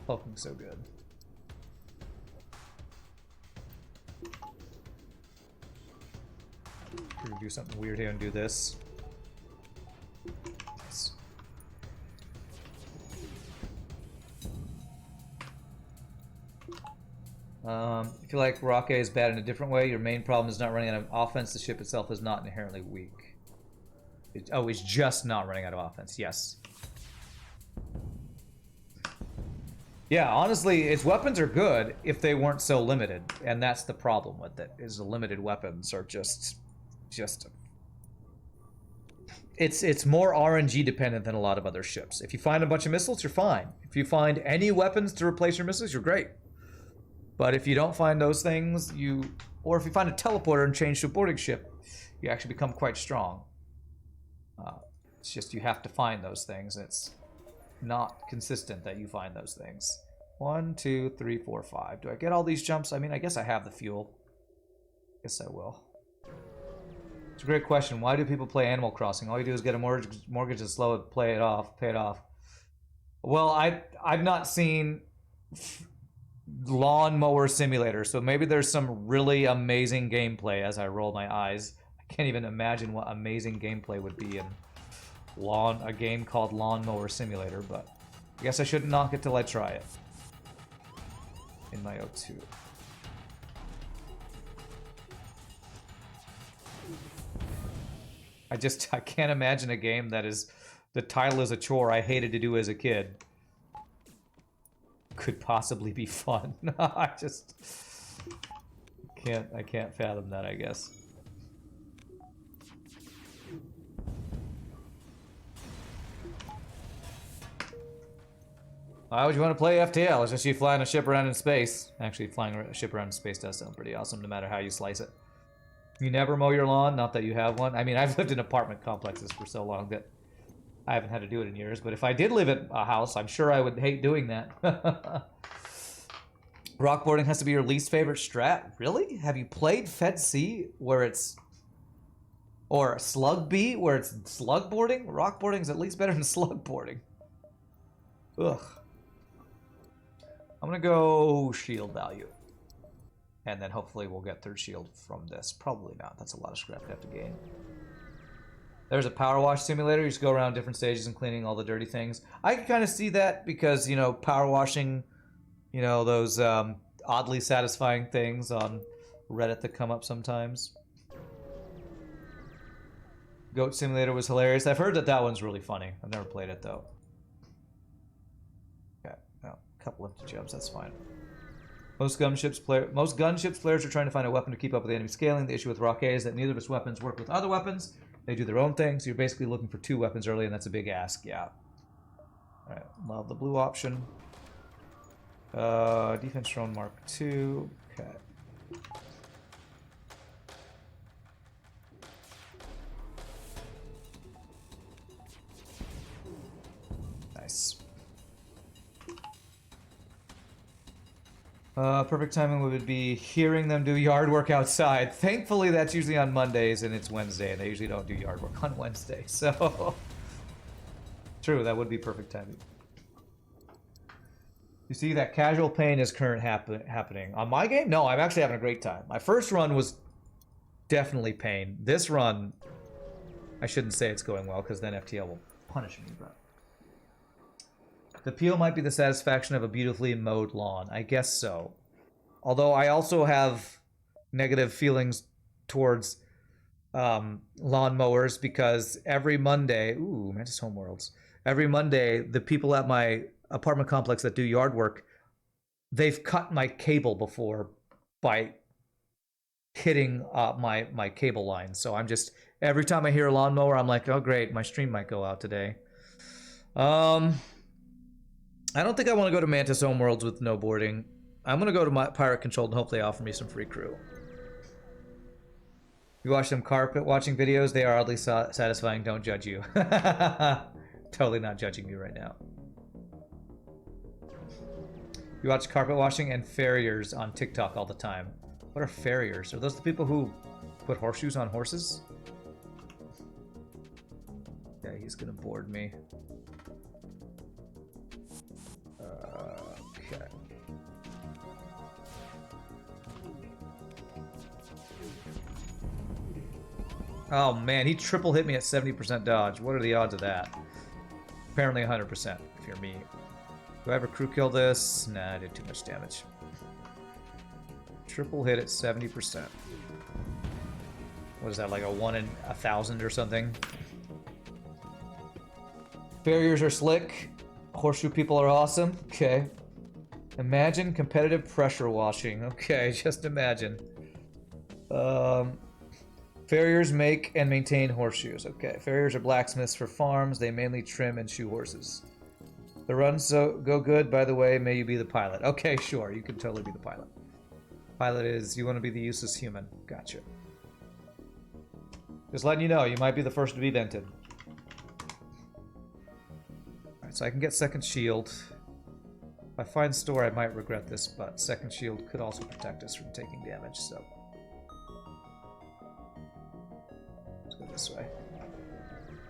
Cloaking's so good. We're gonna do something weird here and do this. Nice. I feel like Rock A is bad in a different way. Your main problem is not running out of offense. The ship itself is not inherently weak. It's just not running out of offense. Yes. Yeah, honestly, its weapons are good if they weren't so limited, and that's the problem with it. Is the limited weapons are just it's more RNG dependent than a lot of other ships. If you find a bunch of missiles, you're fine. If you find any weapons to replace your missiles, you're great. But if you don't find those things, or if you find a teleporter and change to a boarding ship, you actually become quite strong. It's just you have to find those things, and it's not consistent that you find those things. 1, 2, 3, 4, 5. Do I get all these jumps? I mean, I guess I have the fuel. Guess I will. It's a great question. Why do people play Animal Crossing? All you do is get a mortgage and slow it, pay it off. Well, I've not seen Lawnmower Simulator, so maybe there's some really amazing gameplay as I roll my eyes. I can't even imagine what amazing gameplay would be in a game called Lawnmower Simulator, but I guess I shouldn't knock it till I try it. In my O2. I can't imagine a game that is, the title is a chore I hated to do as a kid. Could possibly be fun. I just can't fathom that, I guess. Why would you want to play FTL? It's just you flying a ship around in space. Actually, flying a ship around in space does sound pretty awesome, no matter how you slice it. You never mow your lawn? Not that you have one. I mean, I've lived in apartment complexes for so long that I haven't had to do it in years. But if I did live at a house, I'm sure I would hate doing that. Rockboarding has to be your least favorite strat? Really? Have you played Fed C where it's... Or Slug B where it's slug boarding? Rockboarding is at least better than slug boarding. Ugh. I'm gonna go shield value. And then hopefully we'll get third shield from this. Probably not. That's a lot of scrap to have to gain. There's a power wash simulator. You just go around different stages and cleaning all the dirty things. I can kind of see that because, you know, power washing, you know, those oddly satisfying things on Reddit that come up sometimes. Goat Simulator was hilarious. I've heard that that one's really funny. I've never played it, though. Okay, no, a couple empty jumps, that's fine. Most gunships players are trying to find a weapon to keep up with the enemy scaling. The issue with Rock A is that neither of its weapons work with other weapons. They do their own thing, so you're basically looking for 2 weapons early, and that's a big ask, yeah. Alright, love the blue option. Defense drone Mark II. Okay. Nice. Perfect timing would be hearing them do yard work outside. Thankfully, that's usually on Mondays, and it's Wednesday, and they usually don't do yard work on Wednesday, so... True, that would be perfect timing. You see, that casual pain is happening. On my game? No, I'm actually having a great time. My first run was definitely pain. This run, I shouldn't say it's going well, because then FTL will punish me, but the peel might be the satisfaction of a beautifully mowed lawn. I guess so. Although I also have negative feelings towards lawn mowers because every Monday, ooh, Mantis Homeworlds. Every Monday, the people at my apartment complex that do yard work, they've cut my cable before by hitting my cable line. So I'm just, every time I hear a lawnmower, I'm like, oh great, my stream might go out today. I don't think I want to go to Mantis Homeworlds with no boarding. I'm going to go to my Pirate Controlled and hope they offer me some free crew. You watch them carpet watching videos, they are oddly satisfying, don't judge you. Totally not judging you right now. You watch carpet washing and farriers on TikTok all the time. What are farriers? Are those the people who put horseshoes on horses? Yeah, he's gonna board me. Okay. Oh man, he triple hit me at 70% dodge. What are the odds of that? Apparently 100% if you're me. Do I ever crew kill this? Nah, I did too much damage. Triple hit at 70%. What is that, like a 1 in 1,000 or something? Barriers are slick. Horseshoe people are awesome. Okay. Imagine competitive pressure washing. Okay, just imagine. Farriers make and maintain horseshoes. Okay, farriers are blacksmiths for farms. They mainly trim and shoe horses. The runs go good, by the way. May you be the pilot. Okay, sure. You can totally be the pilot. Pilot is, you want to be the useless human. Gotcha. Just letting you know, you might be the first to be vented. Alright, so I can get second shield. If I find store, I might regret this, but second shield could also protect us from taking damage, so. Let's go this way.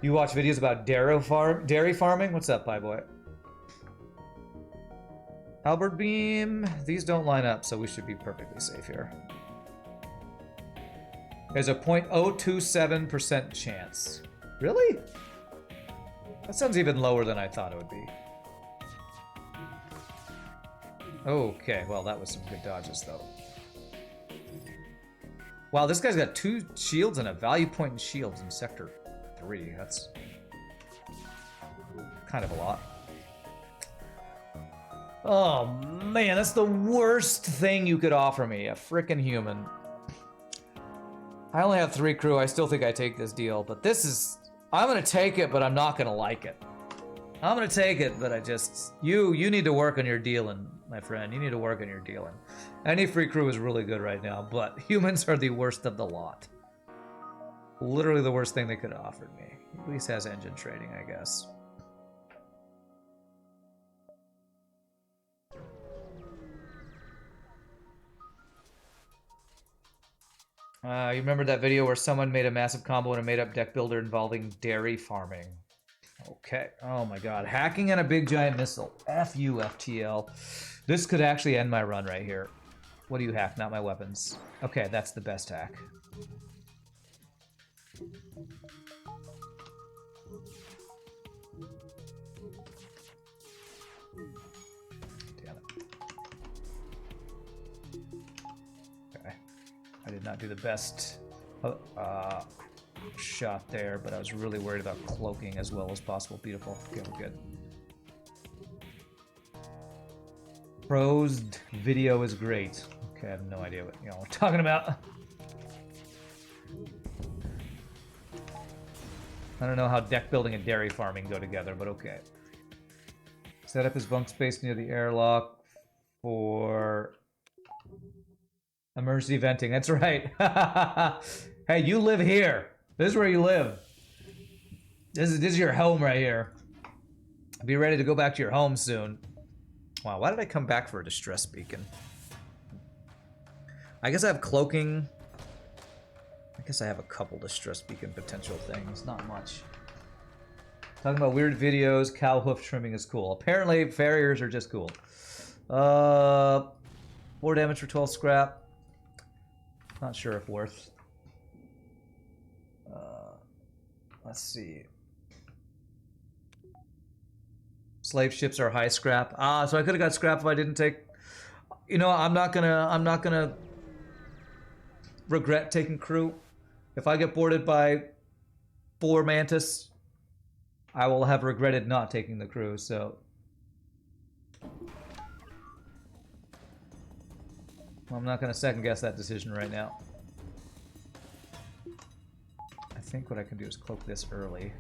You watch videos about dairy farming? What's up, pie boy? Albert Beam, these don't line up, so we should be perfectly safe here. There's a 0.027% chance. Really? That sounds even lower than I thought it would be. Okay, well that was some good dodges though. Wow, this guy's got 2 shields and a value point in shields in Sector 3. That's kind of a lot. Oh man, that's the worst thing you could offer me, a frickin' human. I only have 3 crew, I still think I take this deal, but this is... I'm gonna take it, but I'm not gonna like it. I'm gonna take it, but I just... You need to work on your dealing, my friend. You need to work on your dealing. Any free crew is really good right now, but humans are the worst of the lot. Literally the worst thing they could have offered me. At least has engine training, I guess. You remember that video where someone made a massive combo in a made-up deck builder involving dairy farming? Okay. Oh my god. Hacking and a big giant missile. F you, FTL. This could actually end my run right here. What do you hack? Not my weapons. Okay, that's the best hack. Damn it. Okay. I did not do the best shot there, but I was really worried about cloaking as well as possible. Beautiful. Okay, we're good. Prosed video is great. Okay, I have no idea what y'all are talking about. I don't know how deck building and dairy farming go together, but okay. Set up his bunk space near the airlock for emergency venting. That's right. Hey, you live here. This is where you live. This is your home right here. Be ready to go back to your home soon. Wow, why did I come back for a distress beacon? I guess I have cloaking. I guess I have a couple distress beacon potential things. Not much. Talking about weird videos, cow hoof trimming is cool. Apparently, farriers are just cool. 4 damage for 12 scrap. Not sure if worth. Let's see. slave ships are high scrap. Ah, so I could have got scrap if I didn't take. You know, I'm not gonna regret taking crew. If I get boarded by 4 mantis, I will have regretted not taking the crew. So. I'm not going to second guess that decision right now. I think what I can do is cloak this early.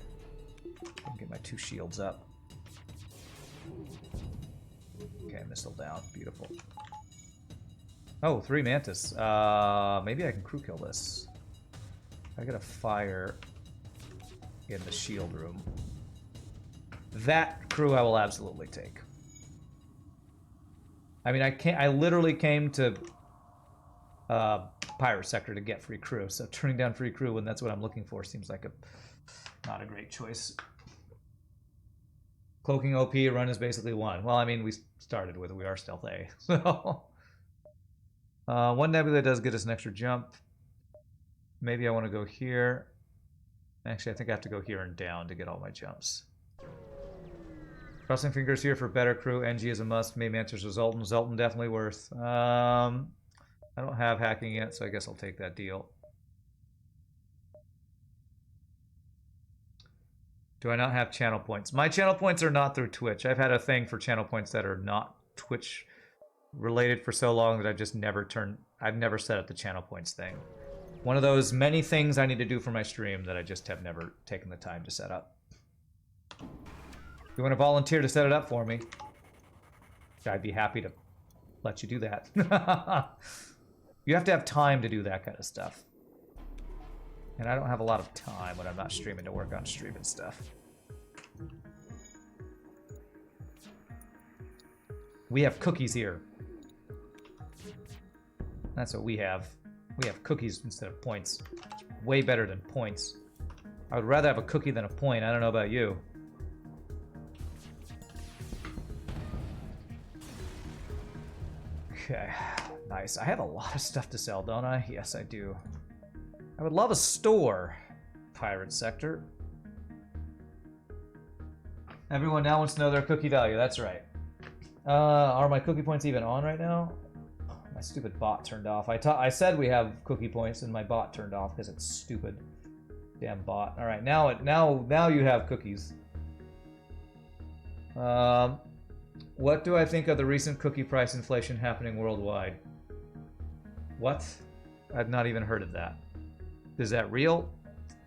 And get my 2 shields up. Okay, missile down. Beautiful. Oh, 3 mantis. Maybe I can crew kill this. I got a fire in the shield room. That crew I will absolutely take. I mean, I literally came to pirate sector to get free crew, so turning down free crew when that's what I'm looking for seems like not a great choice. Cloaking OP run is basically 1. Well, I mean, we started with we are stealth A, so 1 nebula does get us an extra jump. Maybe I want to go here. Actually, I think I have to go here and down to get all my jumps. Crossing fingers here for better crew. NG is a must. Maybe answers to Zoltan. Zoltan definitely worth. I don't have hacking yet, so I guess I'll take that deal. Do I not have channel points? My channel points are not through Twitch. I've had a thing for channel points that are not Twitch related for so long that I've just never I've never set up the channel points thing. One of those many things I need to do for my stream that I just have never taken the time to set up. If you want to volunteer to set it up for me, I'd be happy to let you do that. You have to have time to do that kind of stuff. And I don't have a lot of time when I'm not streaming to work on streaming stuff. We have cookies here. That's what we have. We have cookies instead of points. Way better than points. I would rather have a cookie than a point. I don't know about you. Okay, nice. I have a lot of stuff to sell, don't I? Yes, I do. I would love a store. Pirate sector. Everyone now wants to know their cookie value. That's right. Are my cookie points even on right now? My stupid bot turned off. I said we have cookie points, and my bot turned off because it's stupid. Damn bot. All right, now you have cookies. What do I think of the recent cookie price inflation happening worldwide? What? I've not even heard of that. Is that real?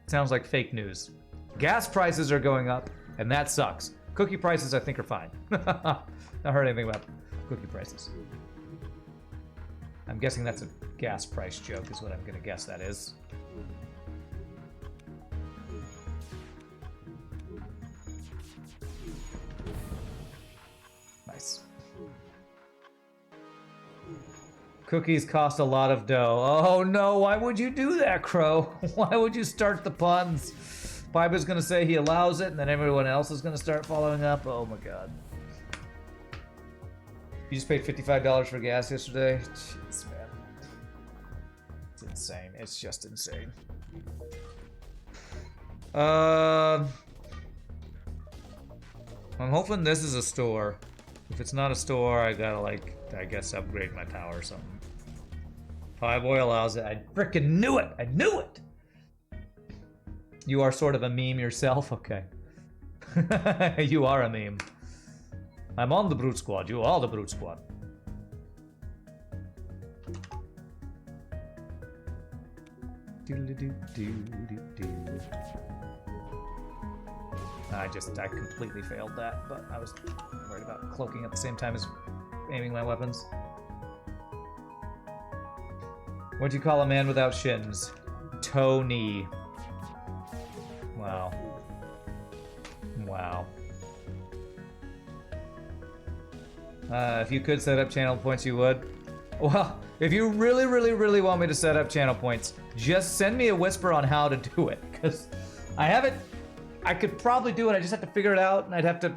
Sounds like fake news. Gas prices are going up, and that sucks. Cookie prices, I think, are fine. Not heard anything about cookie prices. I'm guessing that's a gas price joke, is what I'm gonna guess that is. Nice. Cookies cost a lot of dough. Oh no, why would you do that, Crow? Why would you start the puns? Piper's gonna say he allows it, and then everyone else is gonna start following up. Oh my god. You just paid $55 for gas yesterday? Jeez, man. It's insane. It's just insane. I'm hoping this is a store. If it's not a store, I gotta, like, I guess upgrade my tower or something. Fireboy allows it. I frickin' knew it! I knew it! You are sort of a meme yourself? Okay. You are a meme. I'm on the Brute Squad. You are the Brute Squad. I completely failed that, but I was worried about cloaking at the same time as aiming my weapons. What'd you call a man without shins? Tony. Wow. Wow. If you could set up channel points, you would. Well, if you really, really, really want me to set up channel points, just send me a whisper on how to do it, because I haven't. I could probably do it. I just have to figure it out, and I'd have to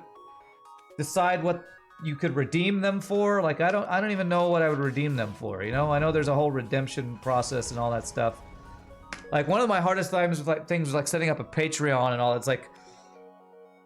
decide what you could redeem them for. Like I don't even know what I would redeem them for. You know, I know there's a whole redemption process and all that stuff. Like one of my hardest things was like setting up a Patreon and all. It's like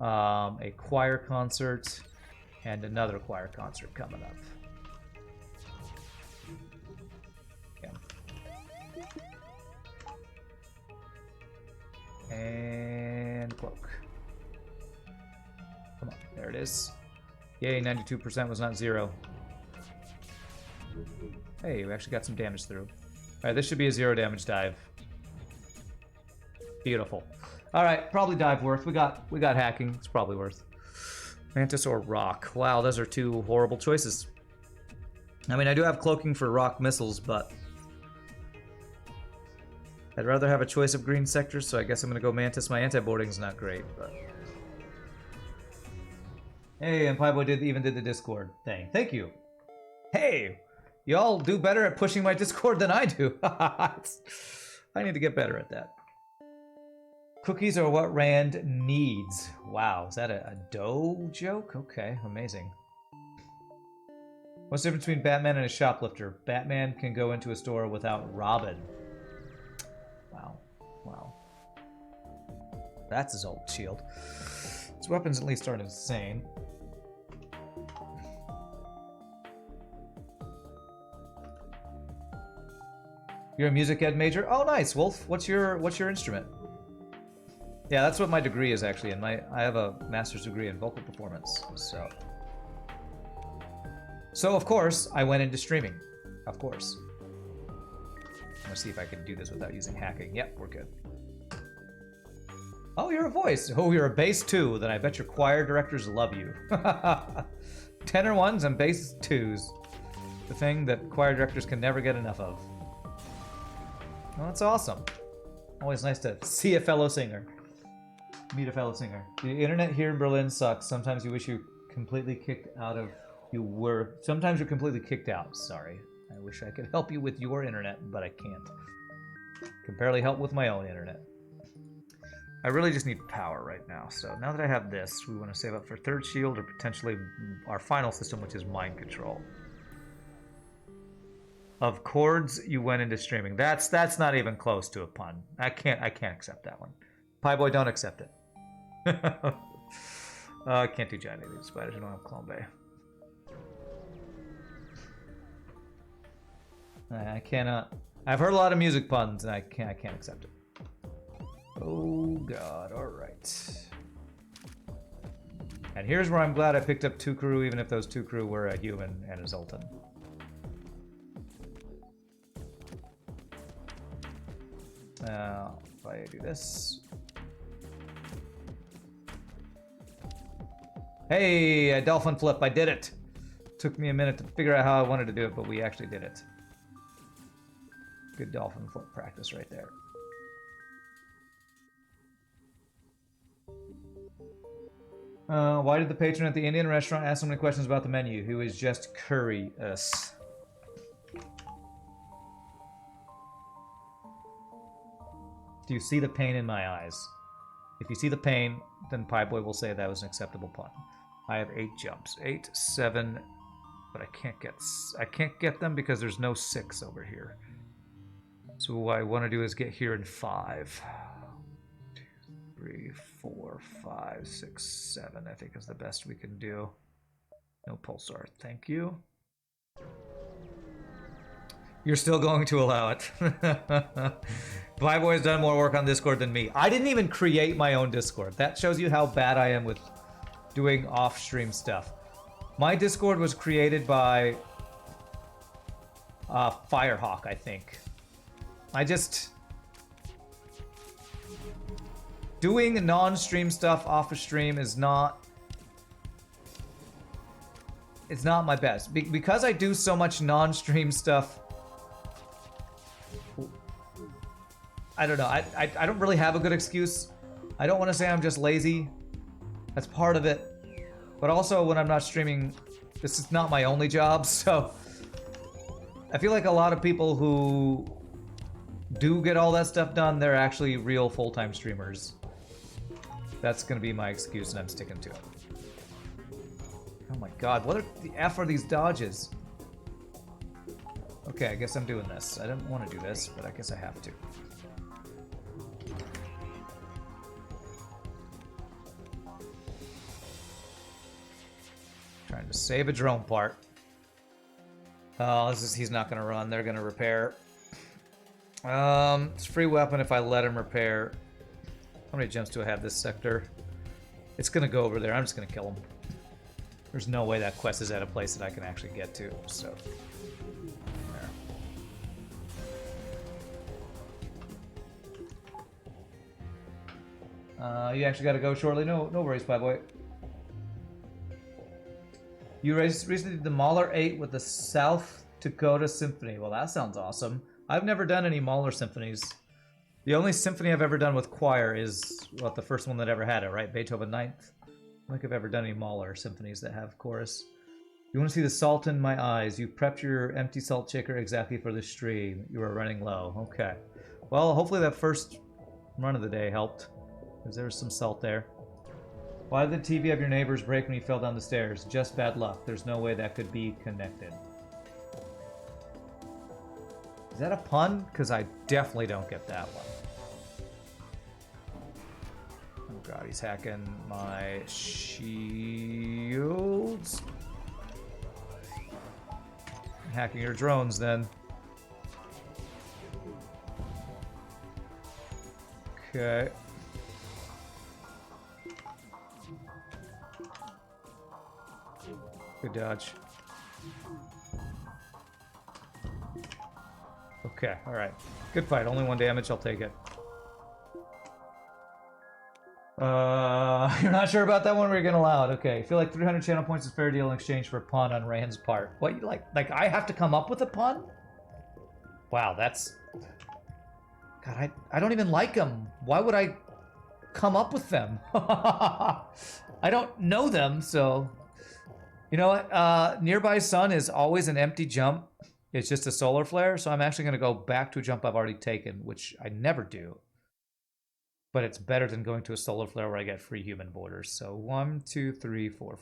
a choir concert, and another choir concert coming up. Yeah. And cloak. Come on, there it is. Yay, 92% was not 0. Hey, we actually got some damage through. Alright, this should be a 0 damage dive. Beautiful. Alright, probably dive worth. We got hacking. It's probably worth. Mantis or rock. Wow, those are two horrible choices. I mean, I do have cloaking for rock missiles, but I'd rather have a choice of green sectors, so I guess I'm gonna go Mantis. My anti-boarding's not great, but hey, and Pieboy even did the Discord thing. Thank you. Hey, y'all do better at pushing my Discord than I do. I need to get better at that. Cookies are what Rand needs. Wow, is that a dough joke? Okay, amazing. What's the difference between Batman and a shoplifter? Batman can go into a store without Robin. Wow, wow. That's his old shield. His weapons at least aren't insane. You're a music ed major? Oh, nice, Wolf. What's your instrument? Yeah, that's what my degree is actually. I have a master's degree in vocal performance. So of course I went into streaming. Of course. I'm gonna see if I can do this without using hacking. Yep, we're good. Oh, you're a voice. Oh, you're a bass 2. Then I bet your choir directors love you. Tenor 1s and bass 2s. The thing that choir directors can never get enough of. Well, that's awesome. Always nice to see a fellow singer. Meet a fellow singer. The internet here in Berlin sucks. Sometimes you wish you completely kicked out of... Sometimes you're completely kicked out. Sorry. I wish I could help you with your internet, but I can't. Can barely help with my own internet. I really just need power right now. So now that I have this, we want to save up for third shield or potentially our final system, which is mind control. Of chords, you went into streaming. That's not even close to a pun. I can't accept that one. Pieboy, don't accept it. I can't do giant alien spiders. I don't have Clone Bay. I cannot. I've heard a lot of music puns, and I can't accept it. Oh God! All right. And here's where I'm glad I picked up 2 crew, even if those 2 crew were a human and a Zoltan. If I do this. Hey, a dolphin flip, I did it. Took me a minute to figure out how I wanted to do it, but we actually did it. Good dolphin flip practice right there. Why did the patron at the Indian restaurant ask so many questions about the menu? He was just curious. Do you see the pain in my eyes? If you see the pain, then Pieboy will say that was an acceptable pun. I have 8 jumps. 8, 7, but I can't get them because there's no 6 over here. So what I want to do is get here in 5. 2, 3, 4, 5, 6, 7, I think is the best we can do. No pulsar, thank you. You're still going to allow it. Pieboy's done more work on Discord than me. I didn't even create my own Discord. That shows you how bad I am with doing off-stream stuff. My Discord was created by Firehawk, I think. Doing non-stream stuff off a stream is not... It's not my best. Because I do so much non-stream stuff... I don't know. I don't really have a good excuse. I don't want to say I'm just lazy. That's part of it. But also, when I'm not streaming, this is not my only job, so... I feel like a lot of people who do get all that stuff done, they're actually real full-time streamers. That's gonna be my excuse, and I'm sticking to it. Oh my god, what the F are these dodges? Okay, I guess I'm doing this. I didn't want to do this, but I guess I have to. Trying to save a drone part. Oh, he's not going to run. They're going to repair. It's a free weapon if I let him repair. How many jumps do I have this sector? It's going to go over there. I'm just going to kill him. There's no way that quest is at a place that I can actually get to, so... You actually got to go shortly? No worries, bye boy. You recently did the Mahler 8 with the South Dakota Symphony. Well, that sounds awesome. I've never done any Mahler symphonies. The only symphony I've ever done with choir is, well, the first one that ever had it, right? Beethoven Ninth. I don't think I've ever done any Mahler symphonies that have chorus. You want to see the salt in my eyes. You prepped your empty salt shaker exactly for the stream. You were running low. Okay. Well, hopefully that first run of the day helped. Because there was some salt there. Why did the TV of your neighbors break when you fell down the stairs? Just bad luck. There's no way that could be connected. Is that a pun? Because I definitely don't get that one. Oh god, he's hacking my shields. Hacking your drones then. Okay. Good dodge. Okay, alright. Good fight. Only 1 damage. I'll take it. You're not sure about that one? We're gonna allow it. Okay. I feel like 300 channel points is fair deal in exchange for a pun on Rand's part. What, like I have to come up with a pun? Wow, that's... God, I don't even like them. Why would I come up with them? I don't know them, so... You know what? Nearby sun is always an empty jump. It's just a solar flare, so I'm actually going to go back to a jump I've already taken, which I never do. But it's better than going to a solar flare where I get free human borders. So 1, 2, 3, 4,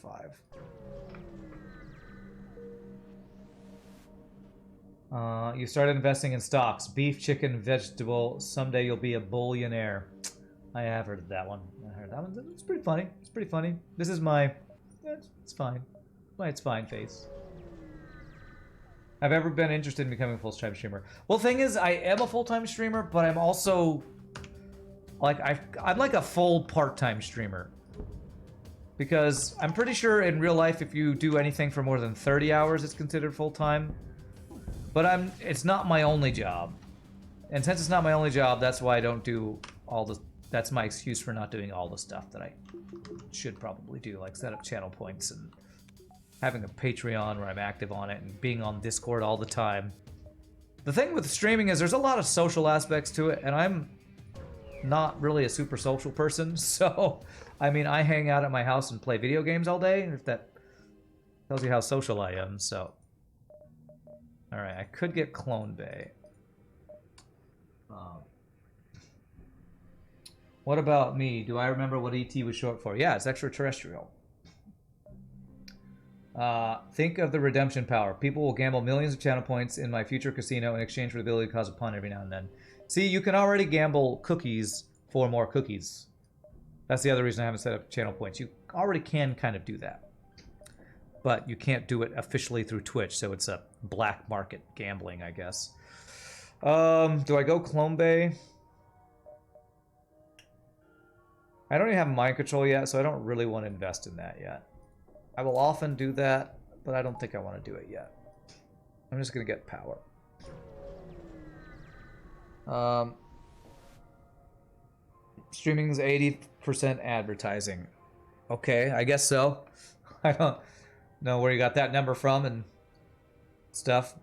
5. You started investing in stocks. Beef, chicken, vegetable. Someday you'll be a billionaire. I have heard of that one. I heard that one. It's pretty funny. It's pretty funny. This is my... It's fine. It's fine face. I've ever been interested in becoming a full-time streamer. Well, the thing is, I am a full-time streamer, but I'm also... Like, I'm like a full part-time streamer. Because I'm pretty sure in real life, if you do anything for more than 30 hours, it's considered full-time. But it's not my only job. And since it's not my only job, that's why I don't do all the... That's my excuse for not doing all the stuff that I should probably do, like set up channel points and having a Patreon where I'm active on it and being on Discord all the time. The thing with streaming is there's a lot of social aspects to it, and I'm not really a super social person, so I mean, I hang out at my house and play video games all day, if that tells you how social I am, so. Alright, I could get Clone Bay. What about me? Do I remember what ET was short for? Yeah, it's extraterrestrial. Think of the redemption power. People will gamble millions of channel points in my future casino in exchange for the ability to cause a pun every now and then. See, you can already gamble cookies for more cookies. That's the other reason I haven't set up channel points. You already can kind of do that. But you can't do it officially through Twitch, so it's a black market gambling, I guess. Do I go Clone Bay? I don't even have mind control yet, so I don't really want to invest in that yet. I will often do that, but I don't think I want to do it yet. I'm just going to get power. Streaming is 80% advertising. Okay, I guess so. I don't know where you got that number from and stuff.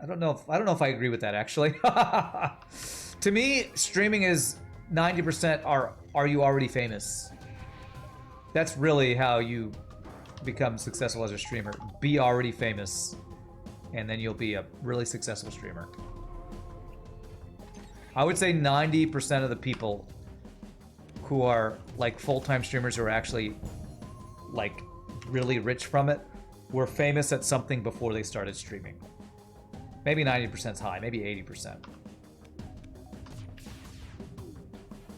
I don't know if I agree with that, actually. To me, streaming is 90% are you already famous? That's really how you become successful as a streamer. Be already famous, and then you'll be a really successful streamer. I would say 90% of the people who are like full-time streamers who are actually like really rich from it were famous at something before they started streaming. Maybe 90% is high, maybe 80%.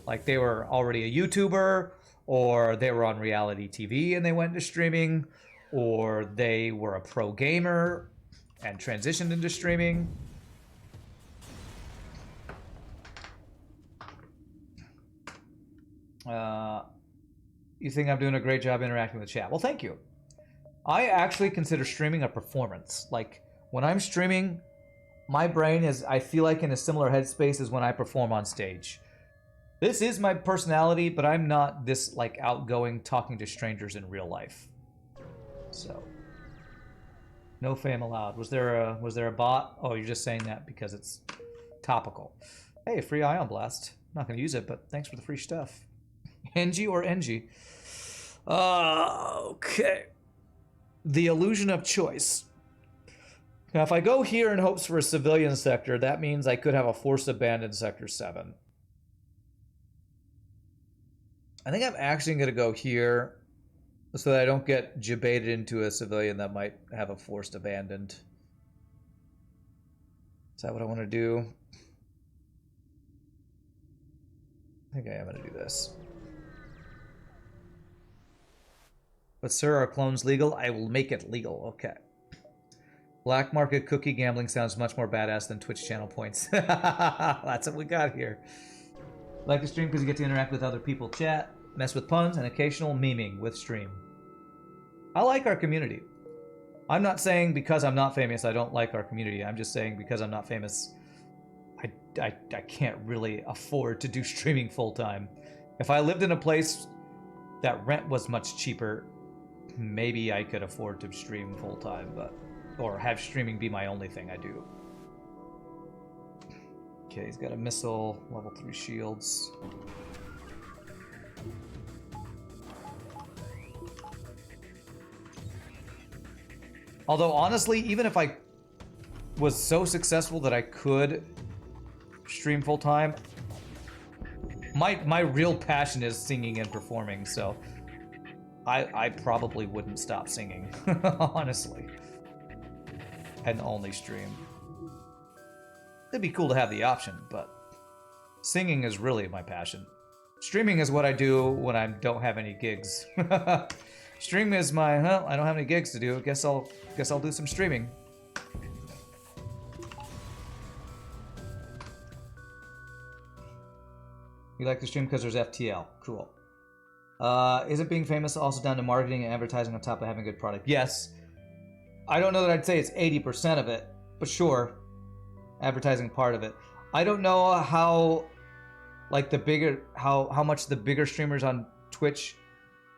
Like they were already a YouTuber, or they were on reality TV and they went into streaming, or they were a pro gamer and transitioned into streaming. You think I'm doing a great job interacting with the chat. Well, thank you. I actually consider streaming a performance. Like, when I'm streaming, my brain is, I feel like, in a similar headspace as when I perform on stage. This is my personality, but I'm not this, like, outgoing, talking to strangers in real life. So, no fame allowed. Was there a bot? Oh, you're just saying that because it's topical. Hey, free Ion Blast. I'm not going to use it, but thanks for the free stuff. NG or NG? Okay. The illusion of choice. Now, if I go here in hopes for a civilian sector, that means I could have a forced abandoned Sector 7. I think I'm actually going to go here so that I don't get jebaited into a civilian that might have a forced abandoned. Is that what I want to do? I think I am going to do this. But sir, are clones legal? I will make it legal. Okay. Black market cookie gambling sounds much more badass than Twitch channel points. That's what we got here. Like to stream because you get to interact with other people, chat, mess with puns, and occasional memeing with stream. I like our community. I'm not saying because I'm not famous I don't like our community. I'm just saying because I'm not famous, I can't really afford to do streaming full time. If I lived in a place that rent was much cheaper, maybe I could afford to stream full time, but or have streaming be my only thing I do. Okay, he's got a missile, level 3 shields. Although honestly, even if I was so successful that I could stream full time, my real passion is singing and performing, so I probably wouldn't stop singing, honestly, and only stream. It'd be cool to have the option, but singing is really my passion. Streaming is what I do when I don't have any gigs. Streaming is my, well, I don't have any gigs to do. Guess I'll do some streaming. You like to stream because there's FTL. Cool. Isn't being famous also down to marketing and advertising on top of having a good product? Yes. I don't know that I'd say it's 80% of it, but sure. Advertising part of it. I don't know how, like, how much the bigger streamers on Twitch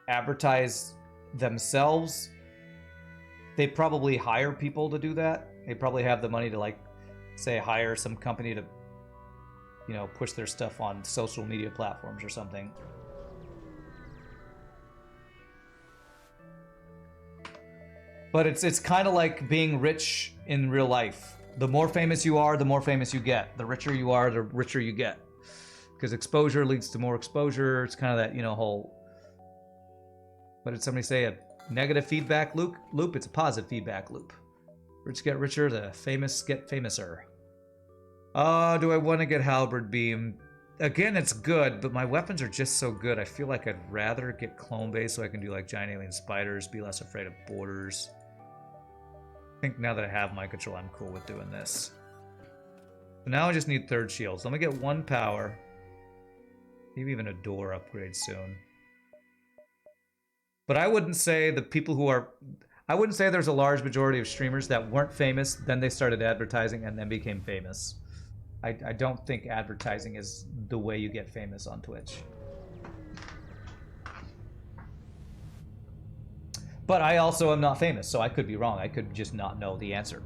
advertise themselves. They probably hire people to do that. They probably have the money to, like, say, hire some company to, you know, push their stuff on social media platforms or something. But it's kind of like being rich in real life. The more famous you are, the more famous you get. The richer you are, the richer you get. Because exposure leads to more exposure. It's kind of that, you know, whole... What did somebody say? A negative feedback loop? It's a positive feedback loop. Rich get richer, the famous get famouser. Do I want to get halberd beam? Again, it's good, but my weapons are just so good. I feel like I'd rather get clone base so I can do like giant alien spiders, be less afraid of borders. I think now that I have my control, I'm cool with doing this. So now I just need third shields. Let me get 1 power. Maybe even a door upgrade soon. But I wouldn't say the people who are... I wouldn't say there's a large majority of streamers that weren't famous, then they started advertising, and then became famous. I don't think advertising is the way you get famous on Twitch. But I also am not famous, so I could be wrong. I could just not know the answer.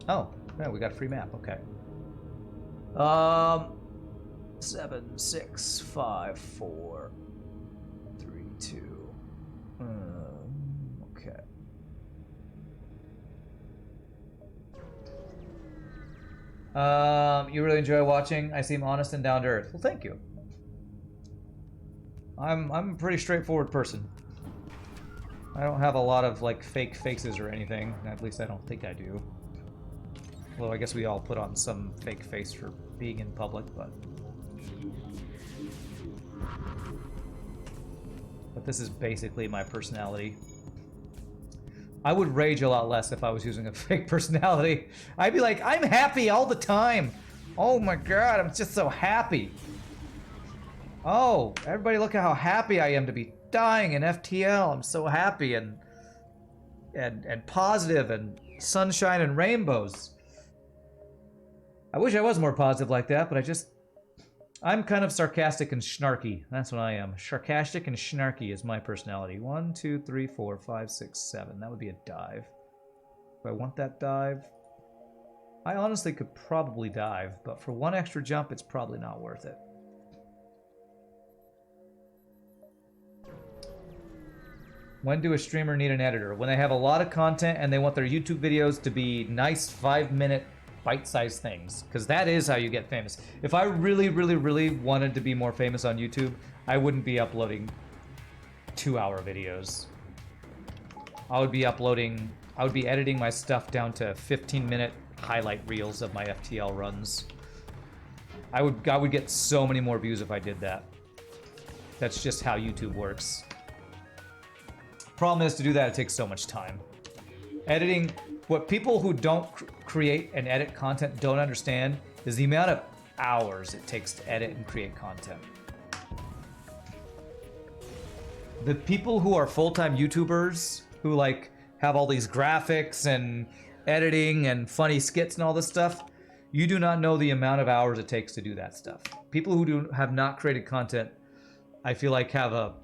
Oh, yeah, we got a free map. Okay. 7, 6, 5, 4, 3, 2. Okay. You really enjoy watching? I seem honest and down to earth. Well, thank you. I'm a pretty straightforward person. I don't have a lot of like fake faces or anything. At least I don't think I do. Well, I guess we all put on some fake face for being in public, but this is basically my personality. I would rage a lot less if I was using a fake personality. I'd be like, I'm happy all the time. Oh my god, I'm just so happy. Oh, everybody look at how happy I am to be dying in FTL. I'm so happy and positive and sunshine and rainbows. I wish I was more positive like that, but I'm kind of sarcastic and snarky. That's what I am. Sarcastic and snarky is my personality. 1, 2, 3, 4, 5, 6, 7. That would be a dive. Do I want that dive? I honestly could probably dive, but for one extra jump, it's probably not worth it. When do a streamer need an editor? When they have a lot of content and they want their YouTube videos to be nice 5-minute bite-sized things, because that is how you get famous. If I really, really, really wanted to be more famous on YouTube, I wouldn't be uploading 2-hour videos. I would be editing my stuff down to 15-minute highlight reels of my FTL runs. I would get so many more views if I did that. That's just how YouTube works. Problem is, to do that, it takes so much time. Editing, what people who don't create and edit content don't understand is the amount of hours it takes to edit and create content. The people who are full-time YouTubers, who like have all these graphics and editing and funny skits and all this stuff, you do not know the amount of hours it takes to do that stuff. People who have not created content, I feel like have a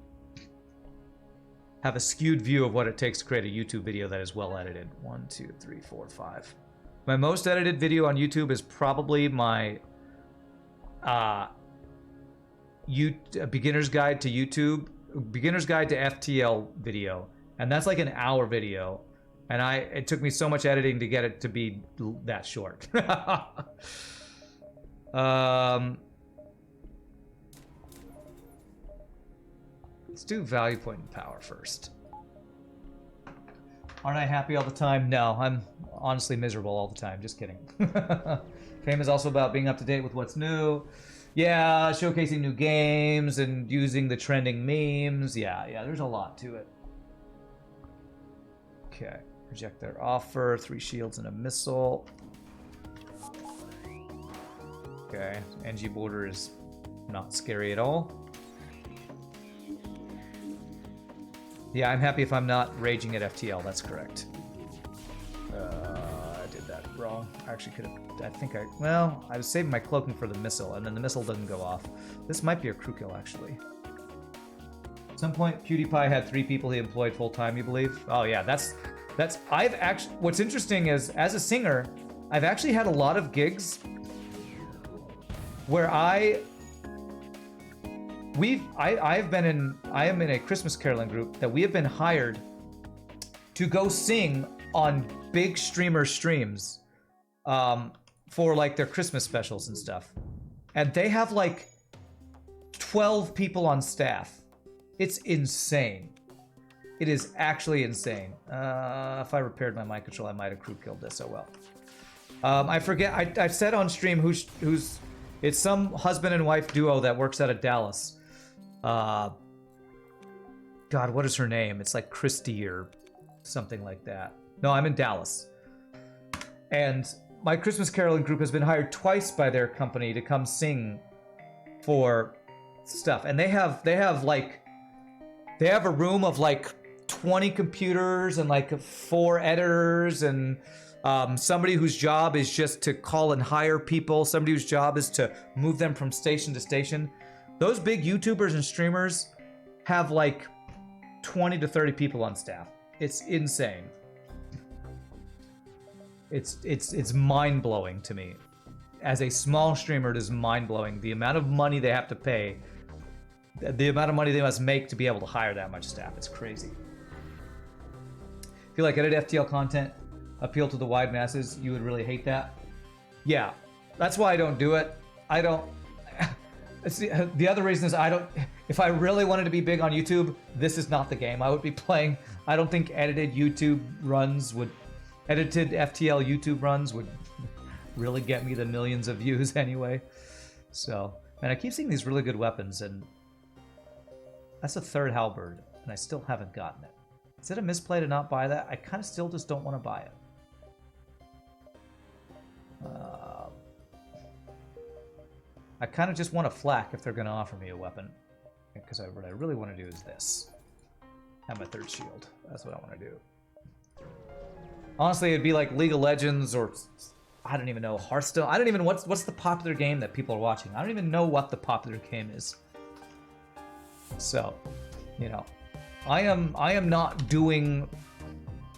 skewed view of what it takes to create a YouTube video that is well edited. 1, 2, 3, 4, 5. My most edited video on YouTube is probably my beginner's guide to YouTube, beginner's guide to FTL video, and that's like an hour video, and it took me so much editing to get it to be that short. Let's do value point and power first. Aren't I happy all the time? No, I'm honestly miserable all the time. Just kidding. Fame is also about being up to date with what's new. Yeah, showcasing new games and using the trending memes. Yeah, there's a lot to it. Okay, reject their offer. 3 shields and a missile. Okay, NG border is not scary at all. Yeah, I'm happy if I'm not raging at FTL, that's correct. I did that wrong. I actually could have, well, I was saving my cloaking for the missile, and then the missile doesn't go off. This might be a crew kill, actually. At some point, PewDiePie had 3 people he employed full-time, you believe? Oh yeah, what's interesting is, as a singer, I've actually had a lot of gigs where I am in a Christmas caroling group that we have been hired to go sing on big streamer streams for like their Christmas specials and stuff. And they have like 12 people on staff. It's insane. It is actually insane. If I repaired my mic control, I might have crew killed this. Oh well. I forget. I've said on stream it's some husband and wife duo that works out of Dallas. God, what is her name? It's like Christy or something like that. No, I'm in Dallas. And my Christmas caroling group has been hired twice by their company to come sing for stuff. And they have a room of like 20 computers and like 4 editors and somebody whose job is just to call and hire people, somebody whose job is to move them from station to station. Those big YouTubers and streamers have like 20 to 30 people on staff. It's insane. It's mind-blowing to me. As a small streamer, it is mind-blowing. The amount of money they have to pay, the amount of money they must make to be able to hire that much staff. It's crazy. I feel like edit FTL content appeal to the wide masses. You would really hate that. Yeah, that's why I don't do it. I don't. The other reason is if I really wanted to be big on YouTube, this is not the game I would be playing. I don't think edited FTL YouTube runs would really get me the millions of views anyway. So, man, I keep seeing these really good weapons, and that's a 3rd halberd, and I still haven't gotten it. Is it a misplay to not buy that? I kind of still just don't want to buy it. I kind of just want a flak if they're going to offer me a weapon. Because what I really want to do is this. Have my third shield. That's what I want to do. Honestly, it'd be like League of Legends or... I don't even know. Hearthstone. I don't even... What's the popular game that people are watching? I don't even know what the popular game is. So, you know. I am not doing...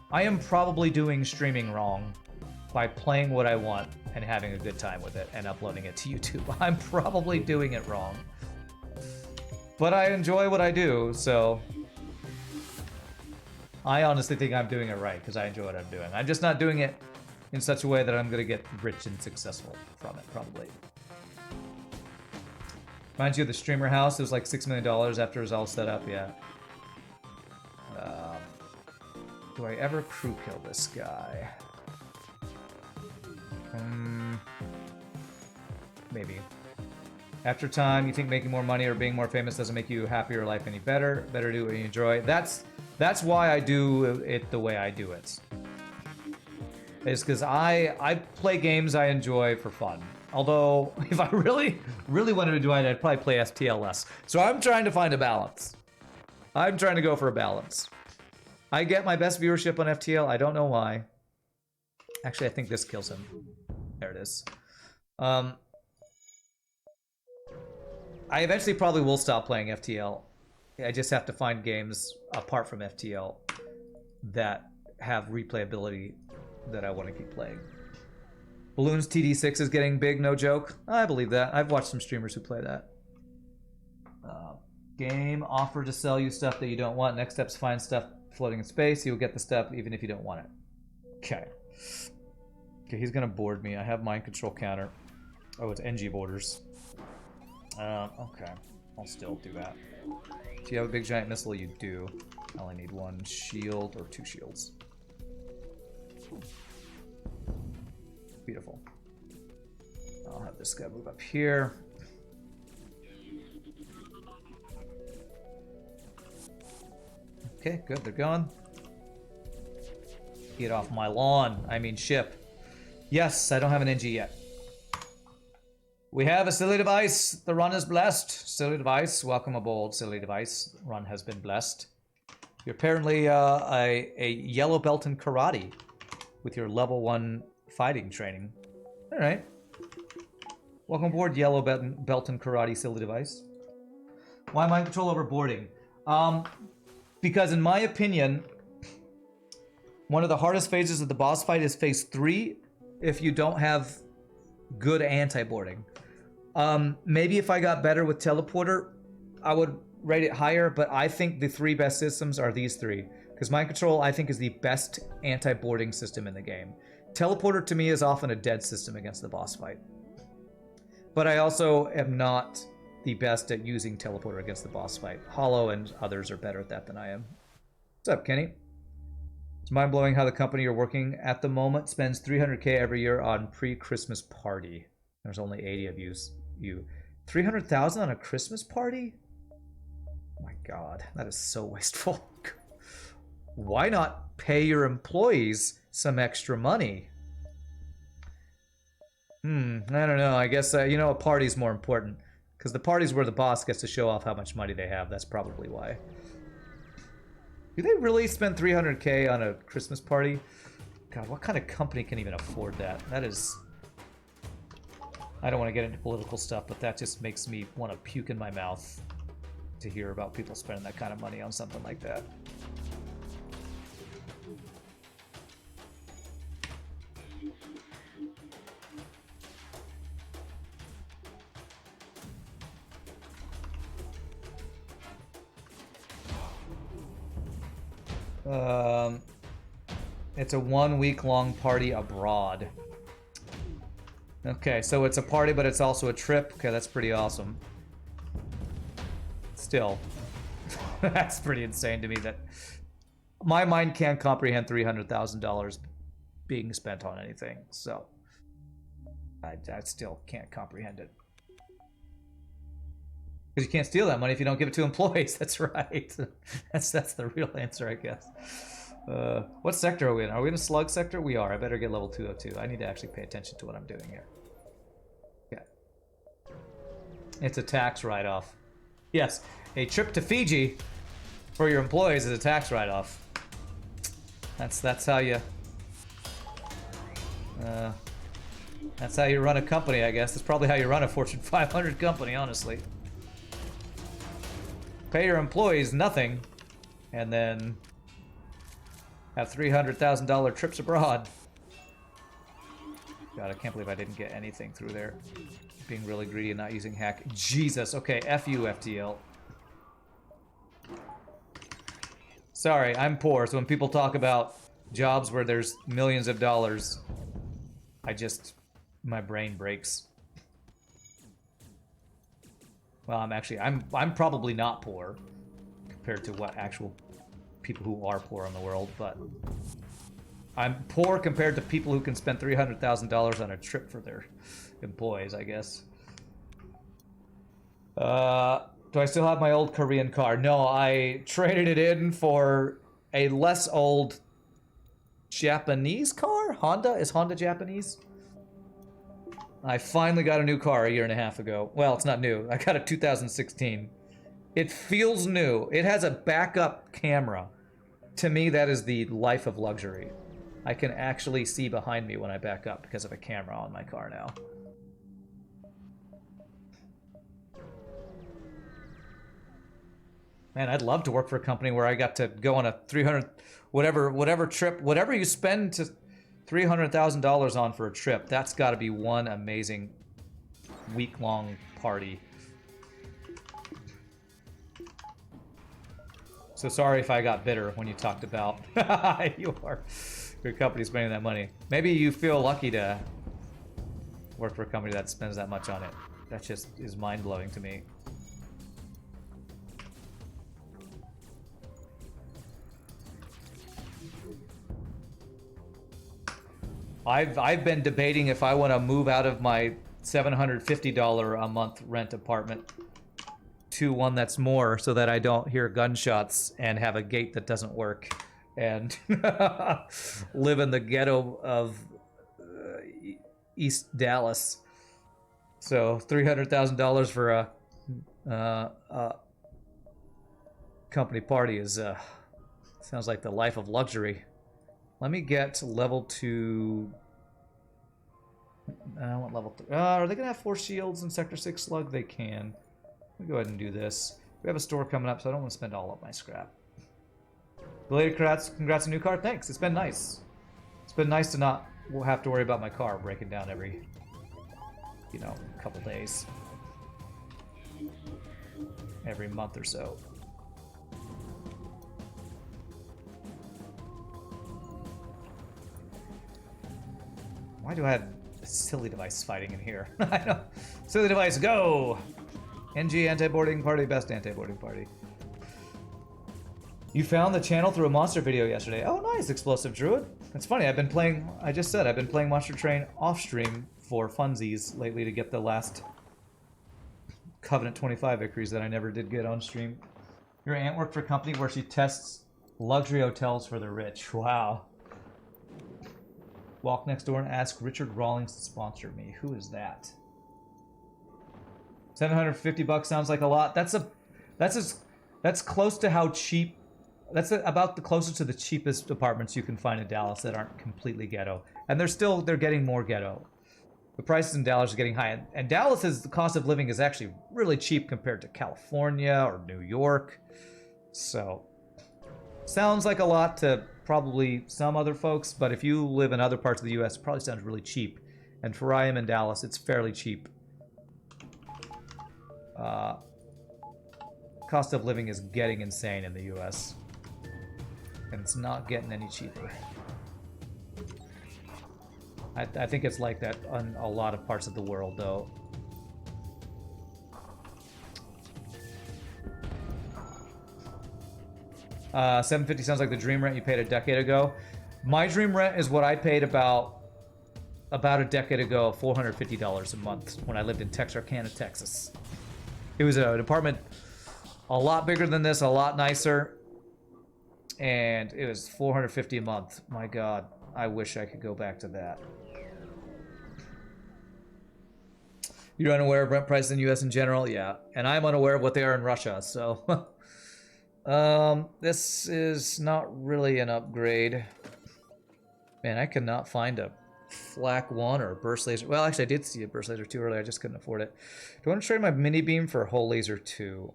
I am probably doing streaming wrong by playing what I want and having a good time with it and uploading it to YouTube. I'm probably doing it wrong. But I enjoy what I do, so... I honestly think I'm doing it right, because I enjoy what I'm doing. I'm just not doing it in such a way that I'm going to get rich and successful from it, probably. Reminds you of the streamer house? It was like $6 million after it was all set up, yeah. Do I ever crew kill this guy? Maybe. After time, you think making more money or being more famous doesn't make you happier or life any better. Better do what you enjoy. That's why I do it the way I do it. It's because I play games I enjoy for fun. Although, if I really wanted to do it, I'd probably play FTL less. So I'm trying to find a balance. I'm trying to go for a balance. I get my best viewership on FTL. I don't know why. Actually, I think this kills him. There it is. I eventually probably will stop playing FTL. I just have to find games apart from FTL that have replayability that I want to keep playing. Balloons TD6 is getting big, no joke. I believe that. I've watched some streamers who play that. Game offer to sell you stuff that you don't want. Next step's find stuff floating in space. You'll get the stuff even if you don't want it. Okay. Okay, he's gonna board me. I have mind control counter. Oh, it's NG borders. Okay. I'll still do that. Do you have a big giant missile? You do. I only need one shield or two shields. Beautiful. I'll have this guy move up here. Okay, good. They're gone. Get off my lawn. I mean ship. Yes, I don't have an NG yet. We have a silly device. The run is blessed. Silly device. Welcome aboard, silly device. Run has been blessed. You're apparently a yellow belt in karate with your level 1 fighting training. All right. Welcome aboard, yellow belt in karate, silly device. Why mind control over boarding? Because in my opinion, one of the hardest phases of the boss fight is phase 3 if you don't have good anti-boarding. Maybe if I got better with teleporter, I would rate it higher, but I think the 3 best systems are these 3. Because mind control, I think, is the best anti-boarding system in the game. Teleporter, to me, is often a dead system against the boss fight. But I also am not the best at using teleporter against the boss fight. Hollow and others are better at that than I am. What's up, Kenny? It's mind-blowing how the company you're working at the moment spends $300K every year on pre-Christmas party. There's only 80 of you. 300,000 on a Christmas party? Oh my God, that is so wasteful. Why not pay your employees some extra money? I don't know. I guess, you know, a party's more important. Because the party's where the boss gets to show off how much money they have. That's probably why. Do they really spend 300K on a Christmas party? God, what kind of company can even afford that? That is... I don't want to get into political stuff, but that just makes me want to puke in my mouth to hear about people spending that kind of money on something like that. It's a 1 week long party abroad. Okay, so it's a party, but it's also a trip. Okay, that's pretty awesome. Still, that's pretty insane to me that my mind can't comprehend $300,000 being spent on anything. So I still can't comprehend it. Because you can't steal that money if you don't give it to employees. That's right. That's the real answer, I guess. What sector are we in? Are we in a slug sector? We are. I better get level 202. I need to actually pay attention to what I'm doing here. Yeah. It's a tax write-off. Yes, a trip to Fiji for your employees is a tax write-off. That's how you... that's how you run a company, I guess. That's probably how you run a Fortune 500 company, honestly. Pay your employees nothing, and then have $300,000 trips abroad. God, I can't believe I didn't get anything through there. Being really greedy and not using hack. Jesus. Okay, F you, FTL. Sorry, I'm poor, so when people talk about jobs where there's millions of dollars, my brain breaks. Well, I'm probably not poor compared to what actual people who are poor in the world, but I'm poor compared to people who can spend $300,000 on a trip for their employees, I guess. Do I still have my old Korean car? No, I traded it in for a less old Japanese car? Honda? Is Honda Japanese? I finally got a new car a year and a half ago. Well, it's not new. I got a 2016. It feels new. It has a backup camera. To me, that is the life of luxury. I can actually see behind me when I back up because of a camera on my car now. Man, I'd love to work for a company where I got to go on a 300, whatever trip, whatever you spend to $300,000 on for a trip. That's got to be one amazing week-long party. So sorry if I got bitter when you talked about your company spending that money. Maybe you feel lucky to work for a company that spends that much on it. That just is mind-blowing to me. I've been debating if I want to move out of my $750 a month rent apartment to one that's more, so that I don't hear gunshots and have a gate that doesn't work and live in the ghetto of East Dallas. So $300,000 for a company party is sounds like the life of luxury. Let me get to level 2. I want level 3. Are they going to have 4 shields in Sector 6 Slug? They can. Let me go ahead and do this. We have a store coming up, so I don't want to spend all of my scrap. Belated congrats on new car. Thanks. It's been nice. It's been nice to not have to worry about my car breaking down every, couple days. Every month or so. Why do I have a silly device fighting in here? I know. Silly device, go! NG anti-boarding party, best anti-boarding party. You found the channel through a monster video yesterday. Oh, nice, Explosive Druid. It's funny, I've been playing Monster Train off-stream for funsies lately to get the last Covenant 25 victories that I never did get on stream. Your aunt worked for a company where she tests luxury hotels for the rich. Wow. Walk next door and ask Richard Rawlings to sponsor me. Who is that? $750 sounds like a lot. That's close to how cheap. That's about the closest to the cheapest apartments you can find in Dallas that aren't completely ghetto. And they're getting more ghetto. The prices in Dallas are getting high. And Dallas's the cost of living is actually really cheap compared to California or New York. So sounds like a lot to probably some other folks, but if you live in other parts of the US, it probably sounds really cheap. And for I am in Dallas, it's fairly cheap. Cost of living is getting insane in the US. And it's not getting any cheaper. I think it's like that on a lot of parts of the world, though. $750 sounds like the dream rent you paid a decade ago. My dream rent is what I paid about a decade ago, $450 a month when I lived in Texarkana, Texas. It was an apartment a lot bigger than this, a lot nicer, and it was $450 a month. My God, I wish I could go back to that. You're unaware of rent prices in the U.S. in general? Yeah, and I'm unaware of what they are in Russia, so... this is not really an upgrade. Man, I could not find a flak 1 or a burst laser. Well, actually, I did see a burst laser 2 earlier. I just couldn't afford it. Do I want to trade my mini beam for a whole laser 2?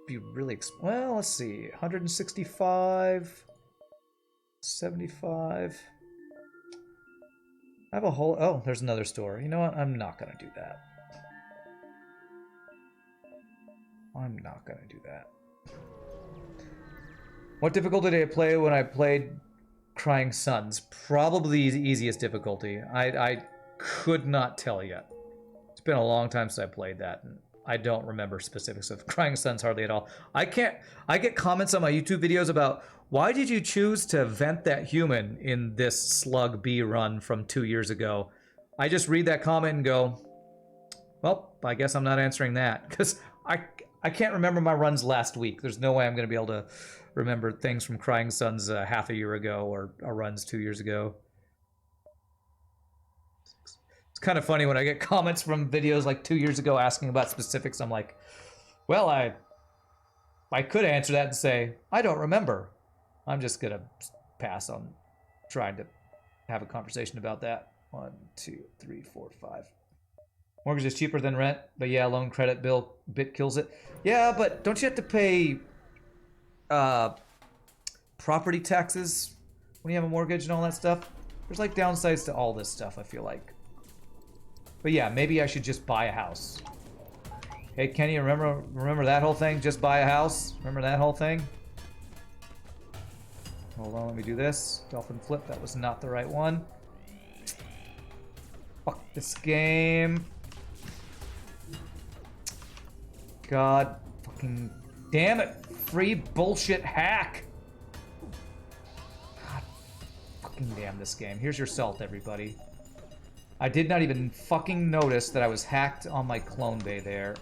Be really well, let's see. 165, 75. I have a whole... Oh, there's another store. You know what? I'm not going to do that. I'm not going to do that. What difficulty did I play when I played Crying Suns? Probably the easiest difficulty. I could not tell you. It's been a long time since I played that, and I don't remember specifics of Crying Suns hardly at all. I get comments on my YouTube videos about, why did you choose to vent that human in this Slug B run from 2 years ago? I just read that comment and go, well, I guess I'm not answering that, because I can't remember my runs last week. There's no way I'm going to be able to remember things from Crying Suns half a year ago or runs 2 years ago. It's kind of funny when I get comments from videos like 2 years ago asking about specifics. I'm like, well, I could answer that and say, I don't remember. I'm just going to pass on trying to have a conversation about that. 1, 2, 3, 4, 5. Mortgage is cheaper than rent, but yeah, loan credit bill bit kills it. Yeah, but don't you have to pay property taxes when you have a mortgage and all that stuff? There's like downsides to all this stuff, I feel like. But yeah, maybe I should just buy a house. Hey, Kenny, remember that whole thing? Just buy a house? Remember that whole thing? Hold on, let me do this. Dolphin flip, that was not the right one. Fuck this game. God fucking damn it. Free bullshit hack. God fucking damn this game. Here's your salt, everybody. I did not even fucking notice that I was hacked on my clone bay there.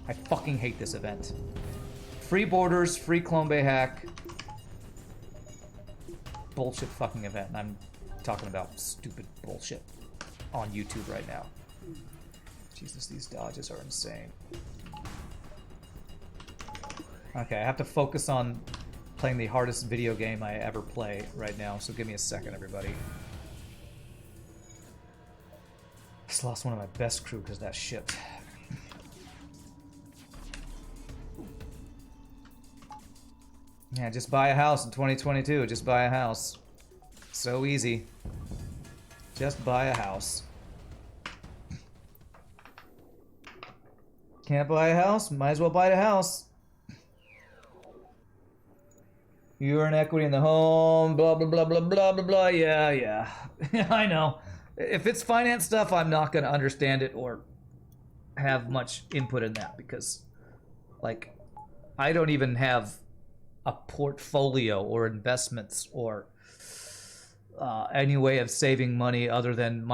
I fucking hate this event. Free borders, free clone bay hack. Bullshit fucking event. And I'm talking about stupid bullshit on YouTube right now. Jesus, these dodges are insane. Okay, I have to focus on playing the hardest video game I ever play right now, so give me a second, everybody. Just lost one of my best crew because that shit. Yeah, just buy a house in 2022. Just buy a house. So easy. Just buy a house. Can't buy a house? Might as well buy a house. You earn equity in the home, blah, blah, blah, blah, blah, blah, blah. Yeah, yeah. I know. If it's finance stuff, I'm not going to understand it or have much input in that because, like, I don't even have a portfolio or investments or any way of saving money other than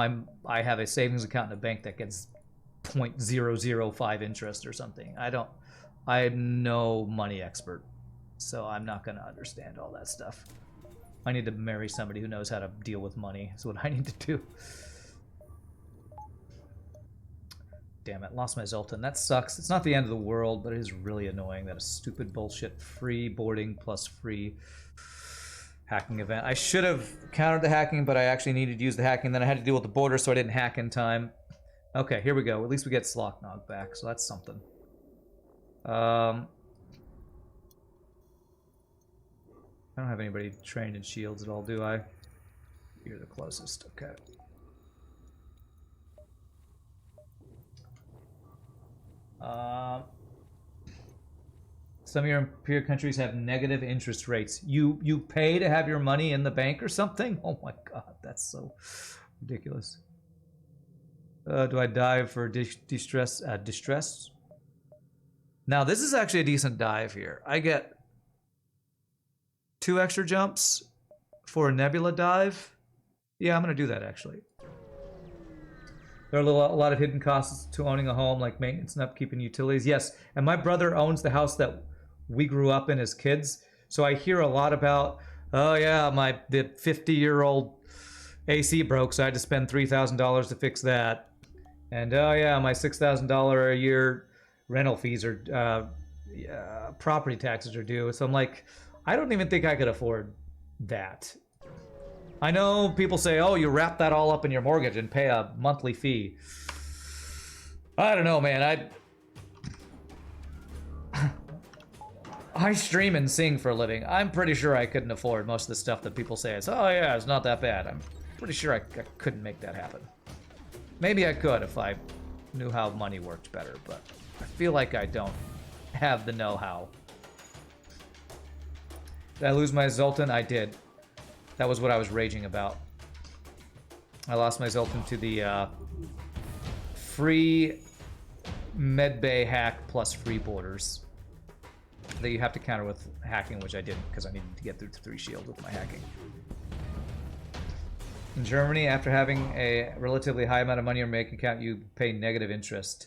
I have a savings account in a bank that gets 0.005 interest or something. I'm no money expert, so I'm not going to understand all that stuff. I need to marry somebody who knows how to deal with money. That's what I need to do. Damn it, lost my Zoltan. That sucks. It's not the end of the world, but it is really annoying that a stupid bullshit free boarding plus free hacking event. I should have countered the hacking, but I actually needed to use the hacking. Then I had to deal with the border, so I didn't hack in time. Okay, here we go. At least we get Slocknog back, so that's something. I don't have anybody trained in shields at all, do I? You're the closest. Okay. Some European countries have negative interest rates. You pay to have your money in the bank or something? Oh my god, that's so ridiculous. Do I dive for distress? Distress? Now this is actually a decent dive here. I get 2 extra jumps for a nebula dive. Yeah, I'm gonna do that actually. There are a lot of hidden costs to owning a home, like maintenance and upkeep and utilities. Yes, and my brother owns the house that we grew up in as kids, so I hear a lot about, oh yeah, the 50-year-old AC broke, so I had to spend $3,000 to fix that, and oh yeah, my $6,000 a year rental fees are property taxes are due. So I'm like, I don't even think I could afford that. I know people say, oh, you wrap that all up in your mortgage and pay a monthly fee. I don't know, man. I stream and sing for a living. I'm pretty sure I couldn't afford most of the stuff that people say. It's, oh yeah, it's not that bad. I'm pretty sure I couldn't make that happen. Maybe I could if I knew how money worked better, but I feel like I don't have the know-how. Did I lose my Zoltan? I did. That was what I was raging about. I lost my Zoltan to the free medbay hack plus free borders that you have to counter with hacking, which I didn't because I needed to get through to 3 shield with my hacking. In Germany, after having a relatively high amount of money in your bank account, you pay negative interest.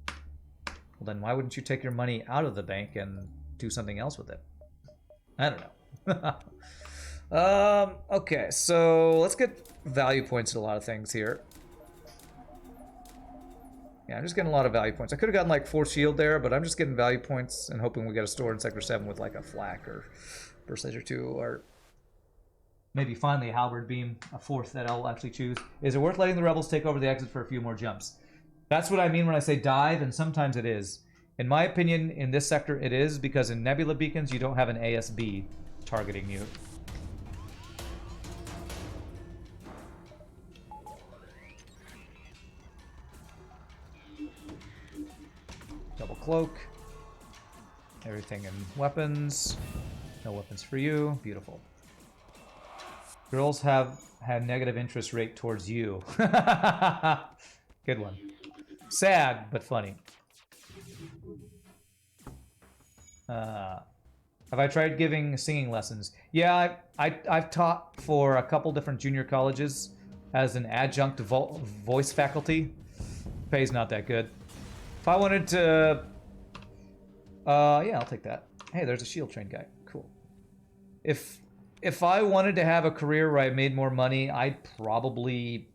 Well, then why wouldn't you take your money out of the bank and do something else with it? I don't know. Okay, so let's get value points at a lot of things here. Yeah, I'm just getting a lot of value points. I could have gotten like 4 shield there, but I'm just getting value points and hoping we get a store in Sector 7 with like a flak or Burst Laser 2 or maybe finally a Halberd Beam, a 4th that I'll actually choose. Is it worth letting the Rebels take over the exit for a few more jumps? That's what I mean when I say dive, and sometimes it is. In my opinion, in this sector it is, because in Nebula Beacons you don't have an ASB targeting you. Double cloak. Everything in weapons. No weapons for you. Beautiful. Girls have had negative interest rate towards you. Good one. Sad, but funny. Have I tried giving singing lessons? Yeah, I've taught for a couple different junior colleges as an adjunct voice faculty. Pay's not that good. If I wanted to... yeah, I'll take that. Hey, there's a shield train guy. Cool. If I wanted to have a career where I made more money, I'd probably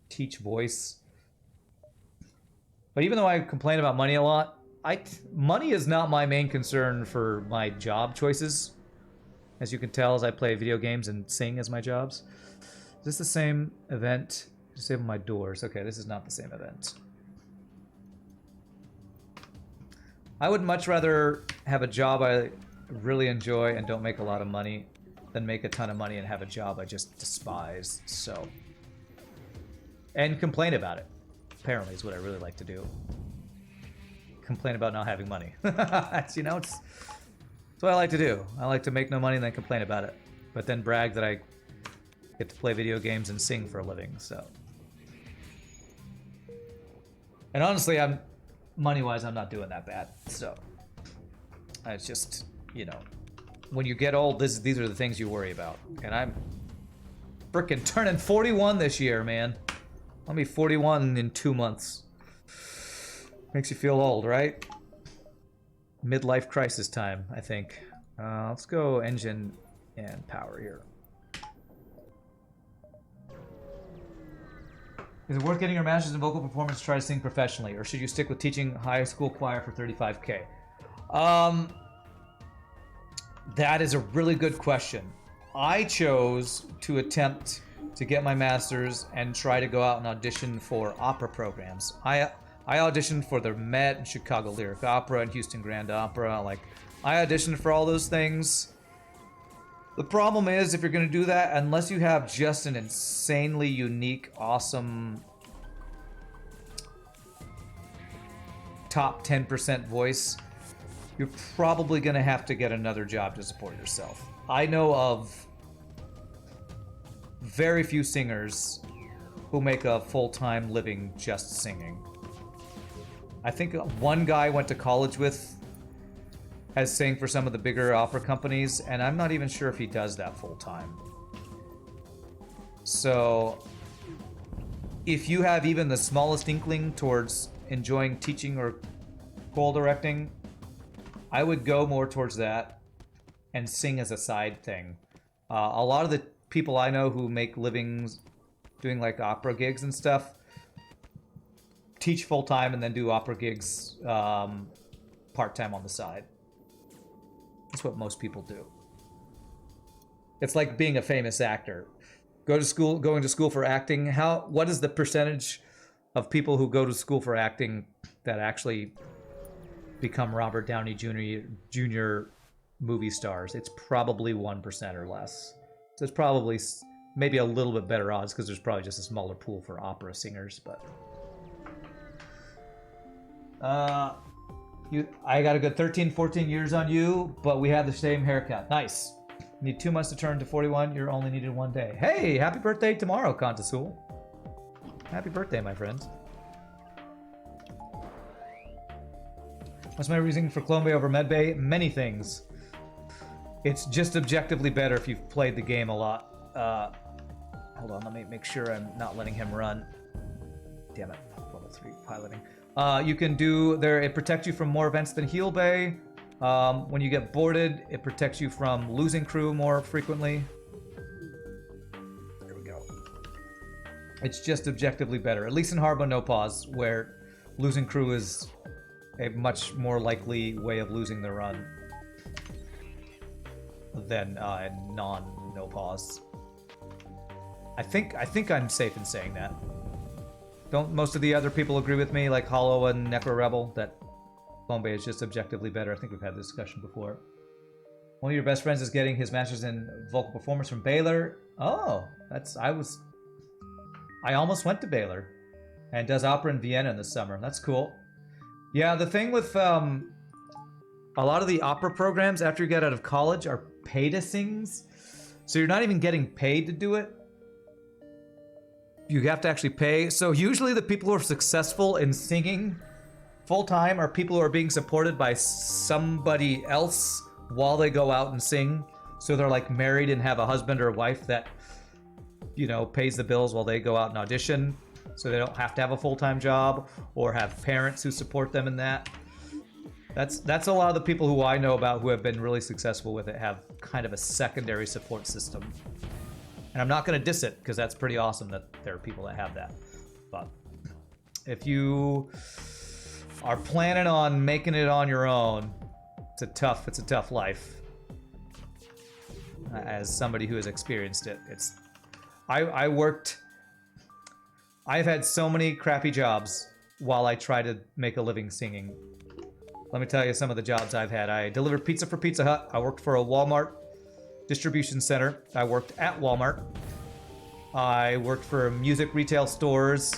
teach voice. But even though I complain about money a lot, money is not my main concern for my job choices. As you can tell, as I play video games and sing as my jobs. Is this the same event? Disable my doors. Okay, this is not the same event. I would much rather have a job I really enjoy and don't make a lot of money than make a ton of money and have a job I just despise. So, and complain about it. Apparently, is what I really like to do. Complain about not having money. That's, you know, it's what I like to do. I like to make no money and then complain about it, but then brag that I get to play video games and sing for a living. So, and honestly, money-wise, I'm not doing that bad. So, it's just, you know, when you get old, these are the things you worry about. And I'm frickin' turning 41 this year, man. I'll be 41 in 2 months. Makes you feel old, right? Midlife crisis time, I think. Let's go engine and power here. Is it worth getting your master's in vocal performance to try to sing professionally, or should you stick with teaching high school choir for $35K? That is a really good question. I chose to attempt to get my master's and try to go out and audition for opera programs. I auditioned for the Met and Chicago Lyric Opera and Houston Grand Opera. Like, I auditioned for all those things. The problem is, if you're going to do that, unless you have just an insanely unique, awesome top 10% voice, you're probably going to have to get another job to support yourself. I know of very few singers who make a full-time living just singing. I think one guy I went to college with has sang for some of the bigger opera companies, and I'm not even sure if he does that full-time. So if you have even the smallest inkling towards enjoying teaching or choral directing, I would go more towards that and sing as a side thing. A lot of the people I know who make livings doing like opera gigs and stuff teach full-time and then do opera gigs part-time on the side. That's what most people do. It's like being a famous actor. Going to school for acting. What is the percentage of people who go to school for acting that actually become Robert Downey Jr. movie stars? It's probably 1% or less. So it's probably maybe a little bit better odds because there's probably just a smaller pool for opera singers. But I got a good 13, 14 years on you, but we had the same haircut. Nice. Need 2 months to turn to 41. You're only needed 1 day. Hey, happy birthday tomorrow, Contasul. Happy birthday, my friends. What's my reasoning for Clone Bay over Medbay? Many things. It's just objectively better if you've played the game a lot. Hold on, let me make sure I'm not letting him run. Damn it, level 3 piloting. You can do there. It protects you from more events than Heal Bay. When you get boarded, it protects you from losing crew more frequently. There we go. It's just objectively better, at least in Hard Mode No Pause, where losing crew is a much more likely way of losing the run than non-no pause. I think I'm safe in saying that. Don't most of the other people agree with me, like Hollow and Necro Rebel, that Clone Bay is just objectively better? I think we've had this discussion before. One of your best friends is getting his master's in vocal performance from Baylor. Oh, I almost went to Baylor, and does opera in Vienna in the summer. That's cool. Yeah, the thing with a lot of the opera programs after you get out of college are pay-to-sings, so you're not even getting paid to do it. You have to actually pay. So usually the people who are successful in singing full-time are people who are being supported by somebody else while they go out and sing. So they're like married and have a husband or a wife that, you know, pays the bills while they go out and audition. So they don't have to have a full-time job or have parents who support them in that. That's a lot of the people who I know about who have been really successful with it have kind of a secondary support system. And I'm not going to diss it because that's pretty awesome that there are people that have that. But if you are planning on making it on your own, it's a tough life. As somebody who has experienced it, I've had so many crappy jobs while I try to make a living singing. Let me tell you some of the jobs I've had. I delivered pizza for Pizza Hut. I worked for a Walmart distribution center. I worked at Walmart. I worked for music retail stores.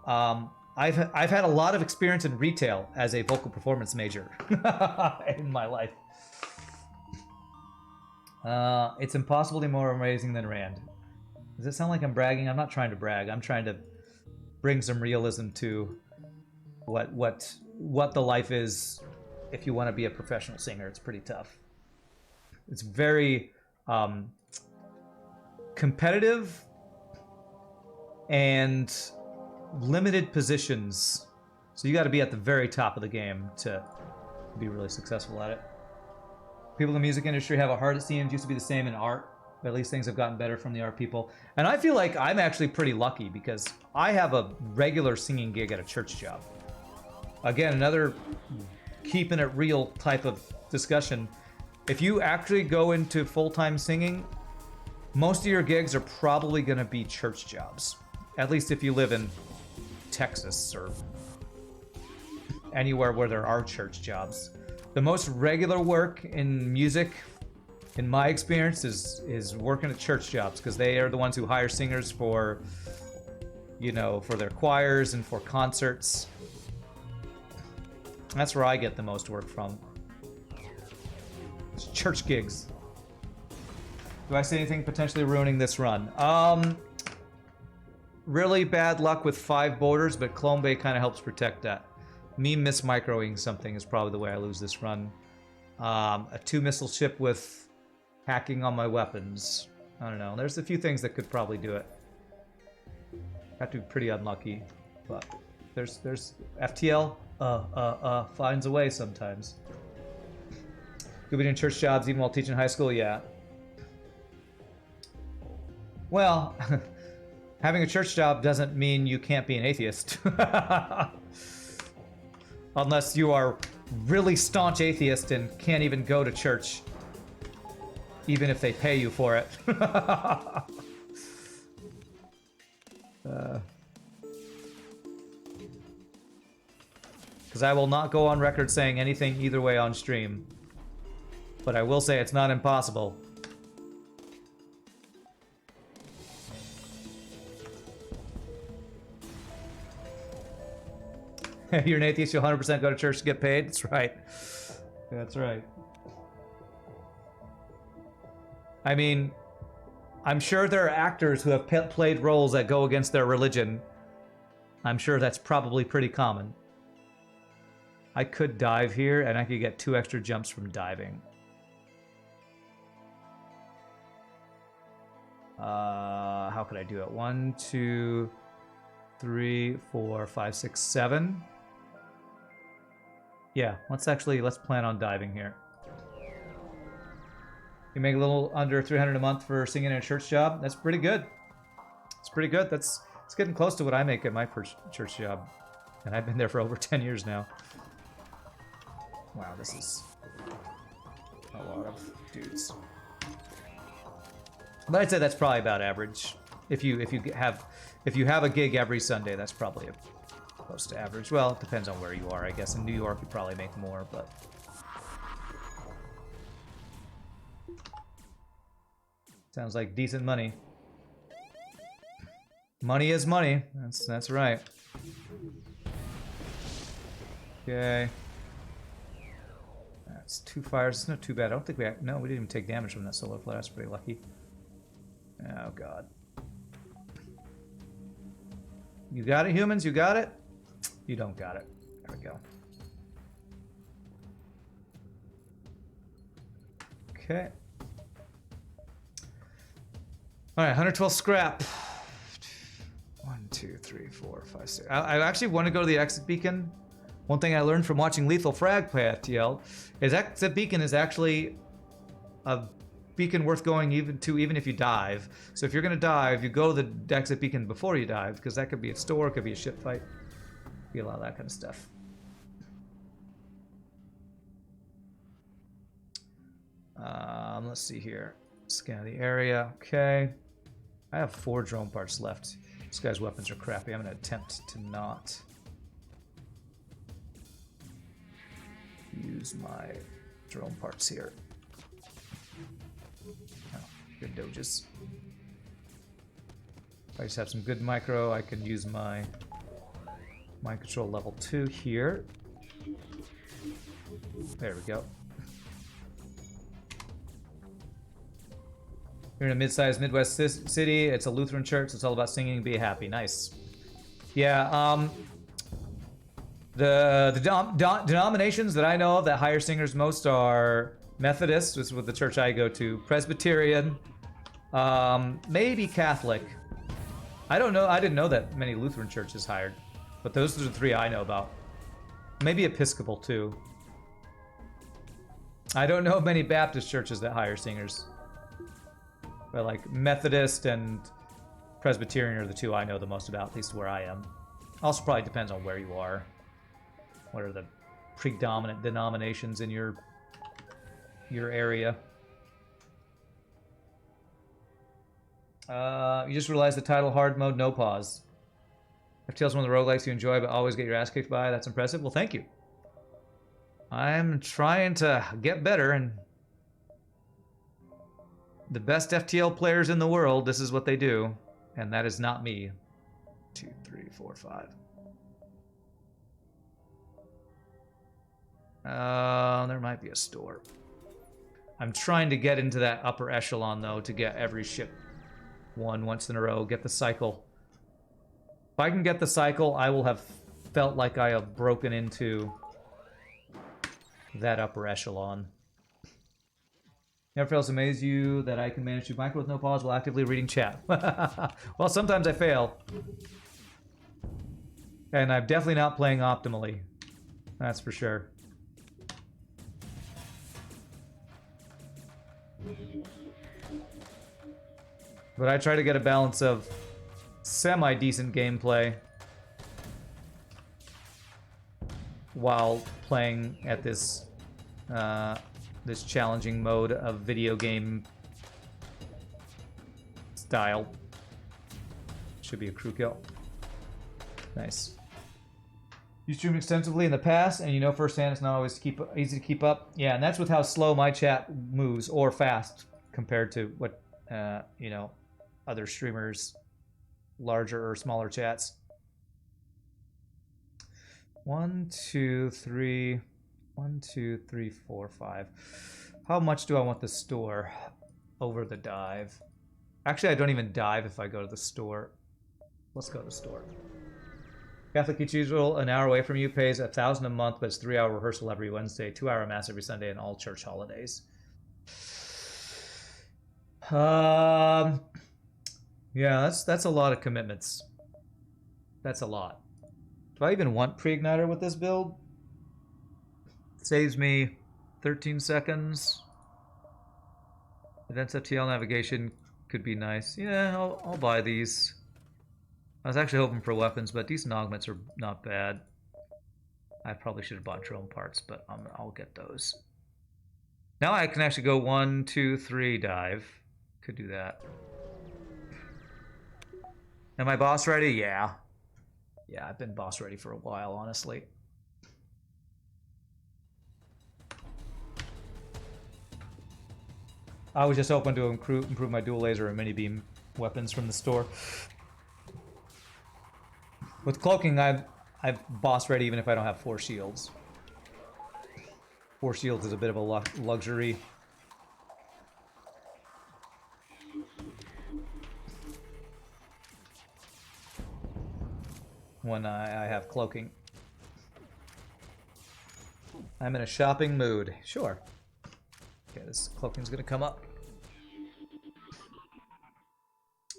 I've had a lot of experience in retail as a vocal performance major in my life. It's impossible to be more amazing than Rand. Does it sound like I'm bragging? I'm not trying to brag. I'm trying to bring some realism to what the life is if you want to be a professional singer. It's pretty tough. It's very competitive and limited positions. So you got to be at the very top of the game to be really successful at it. People in the music industry have a heart, it seems. Used to be the same in art, but at least things have gotten better from the art people. And I feel like I'm actually pretty lucky because I have a regular singing gig at a church job. Again, another keeping it real type of discussion. If you actually go into full-time singing, most of your gigs are probably going to be church jobs. At least if you live in Texas or anywhere where there are church jobs. The most regular work in music, in my experience, is working at church jobs because they are the ones who hire singers for, you know, for their choirs and for concerts. That's where I get the most work from. It's church gigs. Do I say anything potentially ruining this run? Really bad luck with 5 borders, but Clone Bay kind of helps protect that. Me mismicroing something is probably the way I lose this run. A 2 missile ship with hacking on my weapons. I don't know. There's a few things that could probably do it. Have to be pretty unlucky, but there's FTL finds a way sometimes. You'll be doing church jobs even while teaching high school, yeah. Well, having a church job doesn't mean you can't be an atheist. Unless you are really staunch atheist and can't even go to church, even if they pay you for it. Because I will not go on record saying anything either way on stream. But I will say it's not impossible. You're an atheist, you'll 100% go to church to get paid? That's right. That's right. I mean, I'm sure there are actors who have played roles that go against their religion. I'm sure that's probably pretty common. I could dive here, and I could get 2 extra jumps from diving. How could I do it? 1, 2, 3, 4, 5, 6, 7. Yeah, let's plan on diving here. You make a little under $300 a month for singing in a church job. That's pretty good. It's pretty good. It's getting close to what I make at my church job. And I've been there for over 10 years now. Wow, this is a lot of dudes. But I'd say that's probably about average. If you have a gig every Sunday, that's probably close to average. Well, it depends on where you are, I guess. In New York, you probably make more, but sounds like decent money. Money is money. That's right. Okay. That's 2 fires. It's not too bad. I don't think we didn't even take damage from that solar flare. That's pretty lucky. Oh god. You got it, humans? You got it? You don't got it. There we go. Okay. Alright, 112 scrap. 1, 2, 3, 4, 5, 6. I actually want to go to the exit beacon. One thing I learned from watching Lethal Frag play FTL is exit beacon is actually a beacon worth going even if you dive. So if you're going to dive, you go to the exit beacon before you dive, because that could be a store, it could be a ship fight. Be a lot of that kind of stuff. Let's see here. Scan the area. Okay. I have 4 drone parts left. This guy's weapons are crappy. I'm going to attempt to not use my drone parts here. Oh, good doges. If I just have some good micro, I can use my mind control level 2 here. There we go. You're in a mid-sized Midwest city. It's a Lutheran church. It's all about singing and be happy. Nice. Yeah, the denominations that I know of that hire singers most are Methodist, which is what the church I go to, Presbyterian, maybe Catholic. I don't know. I didn't know that many Lutheran churches hired, but those are the 3 I know about. Maybe Episcopal too. I don't know of many Baptist churches that hire singers. But like Methodist and Presbyterian are the 2 I know the most about, at least where I am. Also probably depends on where you are. What are the predominant denominations in your area? You just realized the title hard mode, no pause. FTL's one of the roguelikes you enjoy but always get your ass kicked by. That's impressive. Well, thank you. I'm trying to get better, and the best FTL players in the world, this is what they do, and that is not me. 2, 3, 4, 5. There might be a store. I'm trying to get into that upper echelon, though, to get every ship won once in a row, get the cycle. If I can get the cycle, I will have felt like I have broken into that upper echelon. Never fails to amaze you that I can manage to micro with no pause while actively reading chat. Well, sometimes I fail. And I'm definitely not playing optimally. That's for sure. But I try to get a balance of semi-decent gameplay while playing at this this challenging mode of video game style. Should be a crew kill. Nice. You streamed extensively in the past, and you know firsthand it's not always easy to keep up. Yeah, and that's with how slow my chat moves, or fast, compared to what, you know, other streamers, larger or smaller chats. 1, 2, 3... 1, 2, 3, 4, 5. How much do I want the store over the dive? Actually, I don't even dive if I go to the store. Let's go to the store. Catholic Cathedral, an hour away from you, pays $1,000 a month, but it's 3-hour rehearsal every Wednesday, 2-hour mass every Sunday, and all church holidays. Yeah, that's a lot of commitments. That's a lot. Do I even want pre-igniter with this build? Saves me 13 seconds. Advanced FTL navigation could be nice. Yeah, I'll buy these. I was actually hoping for weapons, but decent augments are not bad. I probably should have bought drone parts, but I'll get those. Now I can actually go 1, 2, 3 dive. Could do that. Am I boss ready? Yeah. Yeah, I've been boss ready for a while, honestly. I was just hoping to improve my dual laser and mini beam weapons from the store. With cloaking, I've boss ready even if I don't have 4 shields. 4 shields is a bit of a luxury. When I have cloaking. I'm in a shopping mood. Sure. Okay, this cloaking's gonna come up.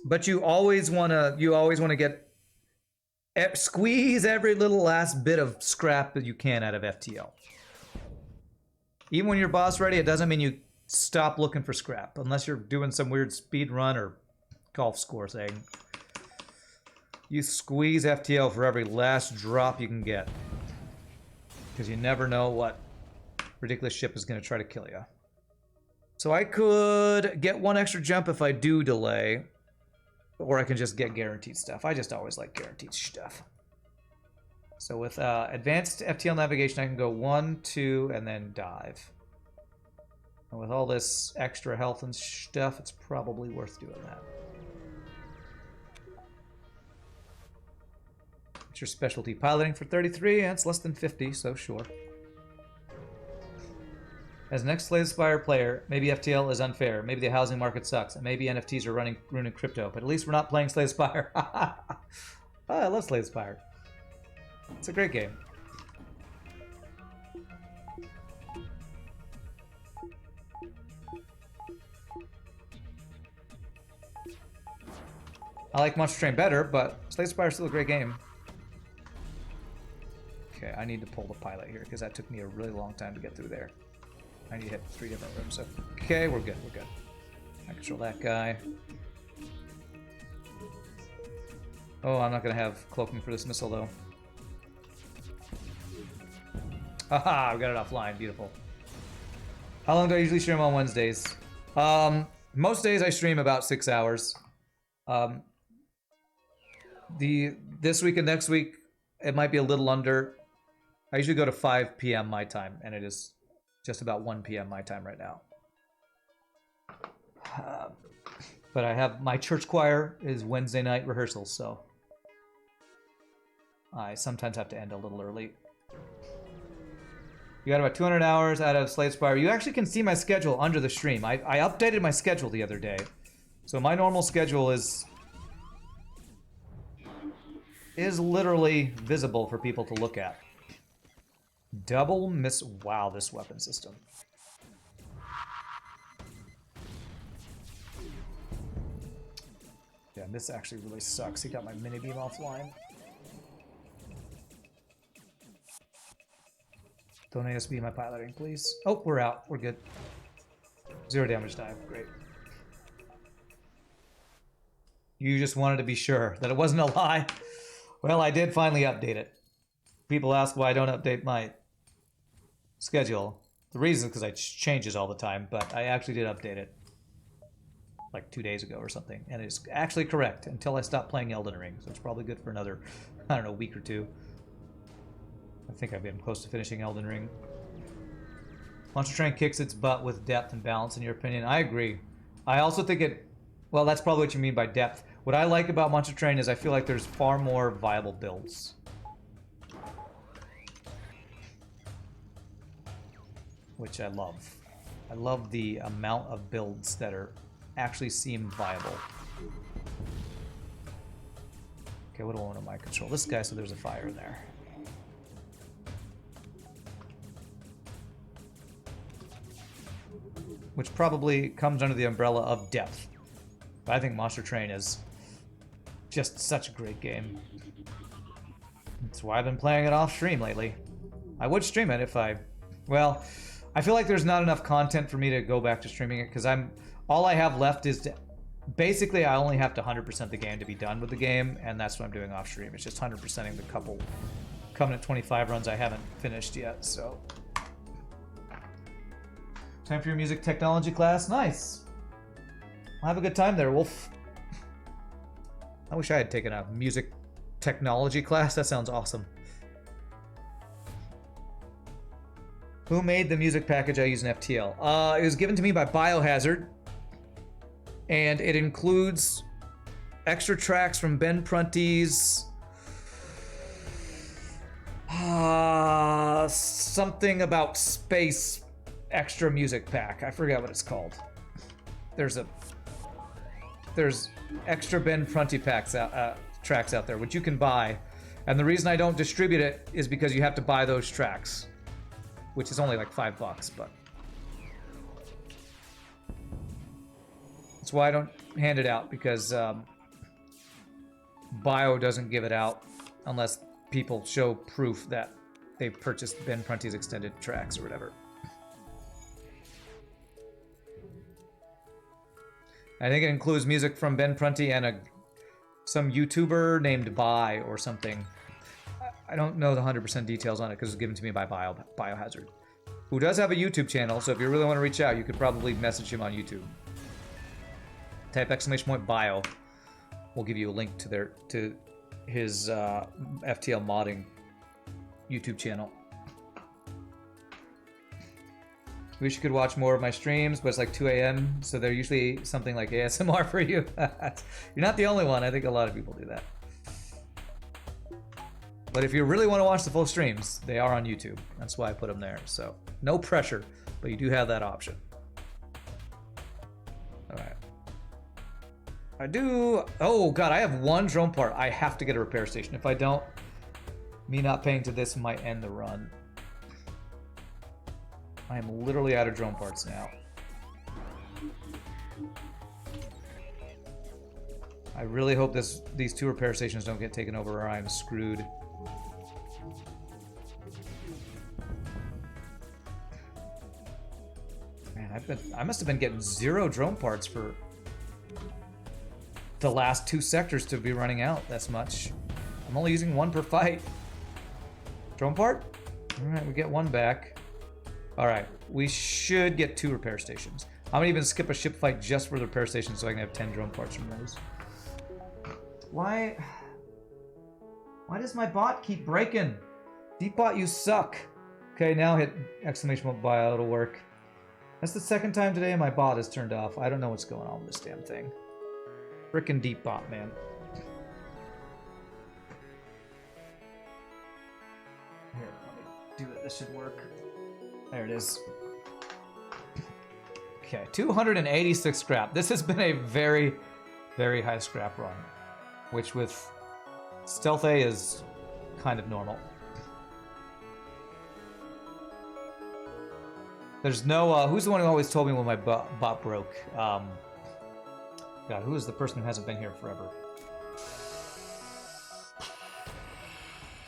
But you always wanna get squeeze every little last bit of scrap that you can out of FTL. Even when you're boss ready, it doesn't mean you stop looking for scrap unless you're doing some weird speed run or golf score thing. You squeeze FTL for every last drop you can get. Because you never know what ridiculous ship is going to try to kill you. So I could get 1 extra jump if I do delay. Or I can just get guaranteed stuff. I just always like guaranteed stuff. So with advanced FTL navigation, I can go 1, 2, and then dive. And with all this extra health and stuff, it's probably worth doing that. It's your specialty piloting for 33, and it's less than 50, so sure. As an ex-Slay the Spire player, maybe FTL is unfair, maybe the housing market sucks, and maybe NFTs are ruining crypto, but at least we're not playing Slay the Spire. I love Slay the Spire. It's a great game. I like Monster Train better, but Slay the Spire is still a great game. Okay, I need to pull the pilot here, because that took me a really long time to get through there. I need to hit 3 different rooms. Okay, we're good, we're good. I control that guy. Oh, I'm not going to have cloaking for this missile, though. Haha, we got it offline. Beautiful. How long do I usually stream on Wednesdays? Most days I stream about 6 hours. This week and next week, it might be a little under. I usually go to 5 p.m. my time, and it is just about 1 p.m. my time right now. But I have my church choir is Wednesday night rehearsals, so I sometimes have to end a little early. You got about 200 hours out of Slay the Spire. You actually can see my schedule under the stream. I updated my schedule the other day. So my normal schedule is literally visible for people to look at. Double miss. Wow, this weapon system. man, this actually really sucks. He got my mini beam offline. Don't ASB my piloting, please. Oh, we're out. We're good. 0 damage dive. Great. You just wanted to be sure that it wasn't a lie. Well, I did finally update it. People ask why I don't update my schedule. The reason is because it changes all the time, but I actually did update it like 2 days ago or something, and it's actually correct until I stop playing Elden Ring, so it's probably good for another, I don't know, week or two. I think I've been close to finishing Elden Ring. Monster Train kicks its butt with depth and balance, in your opinion. I agree. I also think it... Well, that's probably what you mean by depth. What I like about Monster Train is I feel like there's far more viable builds. Which I love. I love the amount of builds that are actually seem viable. Okay, what do I want on my control? This guy, so there's a fire in there. Which probably comes under the umbrella of depth. But I think Monster Train is just such a great game. That's why I've been playing it off stream lately. I would stream it if I... Well, I feel like there's not enough content for me to go back to streaming it, because all I have left is to... Basically, I only have to 100% the game to be done with the game, and that's what I'm doing off stream. It's just 100%ing the couple Covenant 25 runs I haven't finished yet, so... Time for your music technology class? Nice. I'll have a good time there, Wolf. I wish I had taken a music technology class. That sounds awesome. Who made the music package I use in FTL? It was given to me by Biohazard. And it includes extra tracks from Ben Prunty's... something about space extra music pack. I forget what it's called. There's extra Ben Prunty packs tracks out there which you can buy, and the reason I don't distribute it is because you have to buy those tracks, which is only like $5, but that's why I don't hand it out, because Bio doesn't give it out unless people show proof that they've purchased Ben Prunty's extended tracks or whatever. I think it includes music from Ben Prunty and some YouTuber named Bai or something. I don't know the 100% details on it because it was given to me by Biohazard, who does have a YouTube channel, so if you really want to reach out, you could probably message him on YouTube. Type !bio. We'll give you a link to his FTL modding YouTube channel. Wish you could watch more of my streams, but it's like 2 a.m., so they're usually something like ASMR for you. You're not the only one. I think a lot of people do that. But if you really want to watch the full streams, they are on YouTube. That's why I put them there. So no pressure, but you do have that option. All right. I do... Oh, God, I have one drone part. I have to get a repair station. If I don't, me not paying to this might end the run. I am literally out of drone parts now. I really hope these 2 repair stations don't get taken over or I'm screwed. Man, I must have been getting 0 drone parts for the last 2 sectors to be running out. That's much. I'm only using 1 per fight. Drone part? All right, we get 1 back. All right, we should get 2 repair stations. I'm gonna even skip a ship fight just for the repair station so I can have 10 drone parts from those. Why does my bot keep breaking? Deepbot, you suck. Okay, now hit exclamation bio, it'll work. That's the 2nd time today my bot is turned off. I don't know what's going on with this damn thing. Frickin' Deepbot, man. Here, let me do it, this should work. There it is. Okay, 286 scrap. This has been a very, very high scrap run, which with Stealth A is kind of normal. There's no, who's the one who always told me when my bot broke? God, who is the person who hasn't been here forever?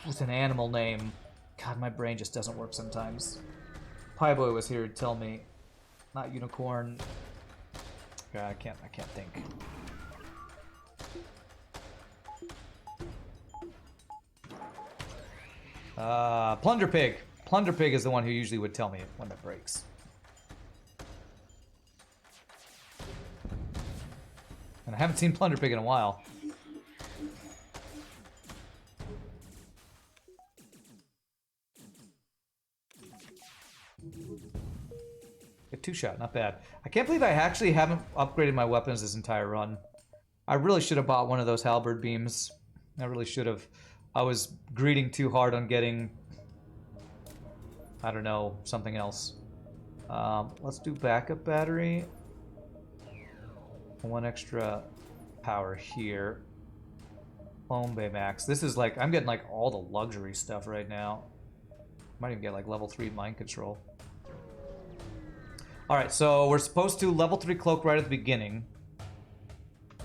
With an animal name. God, my brain just doesn't work sometimes. Pie Boy was here to tell me. Not unicorn. God, I can't think. Plunder Pig. Plunder Pig is the one who usually would tell me when that breaks. And I haven't seen Plunder Pig in a while. Get 2-shot, not bad. I can't believe I actually haven't upgraded my weapons this entire run. I really should have bought one of those halberd beams. I really should have. I was greeding too hard on getting, I don't know, something else. Let's do backup battery. One extra power here. Foam Baymax. This is like, I'm getting like all the luxury stuff right now. Might even get like level 3 mind control. Alright, so we're supposed to level 3 cloak right at the beginning. I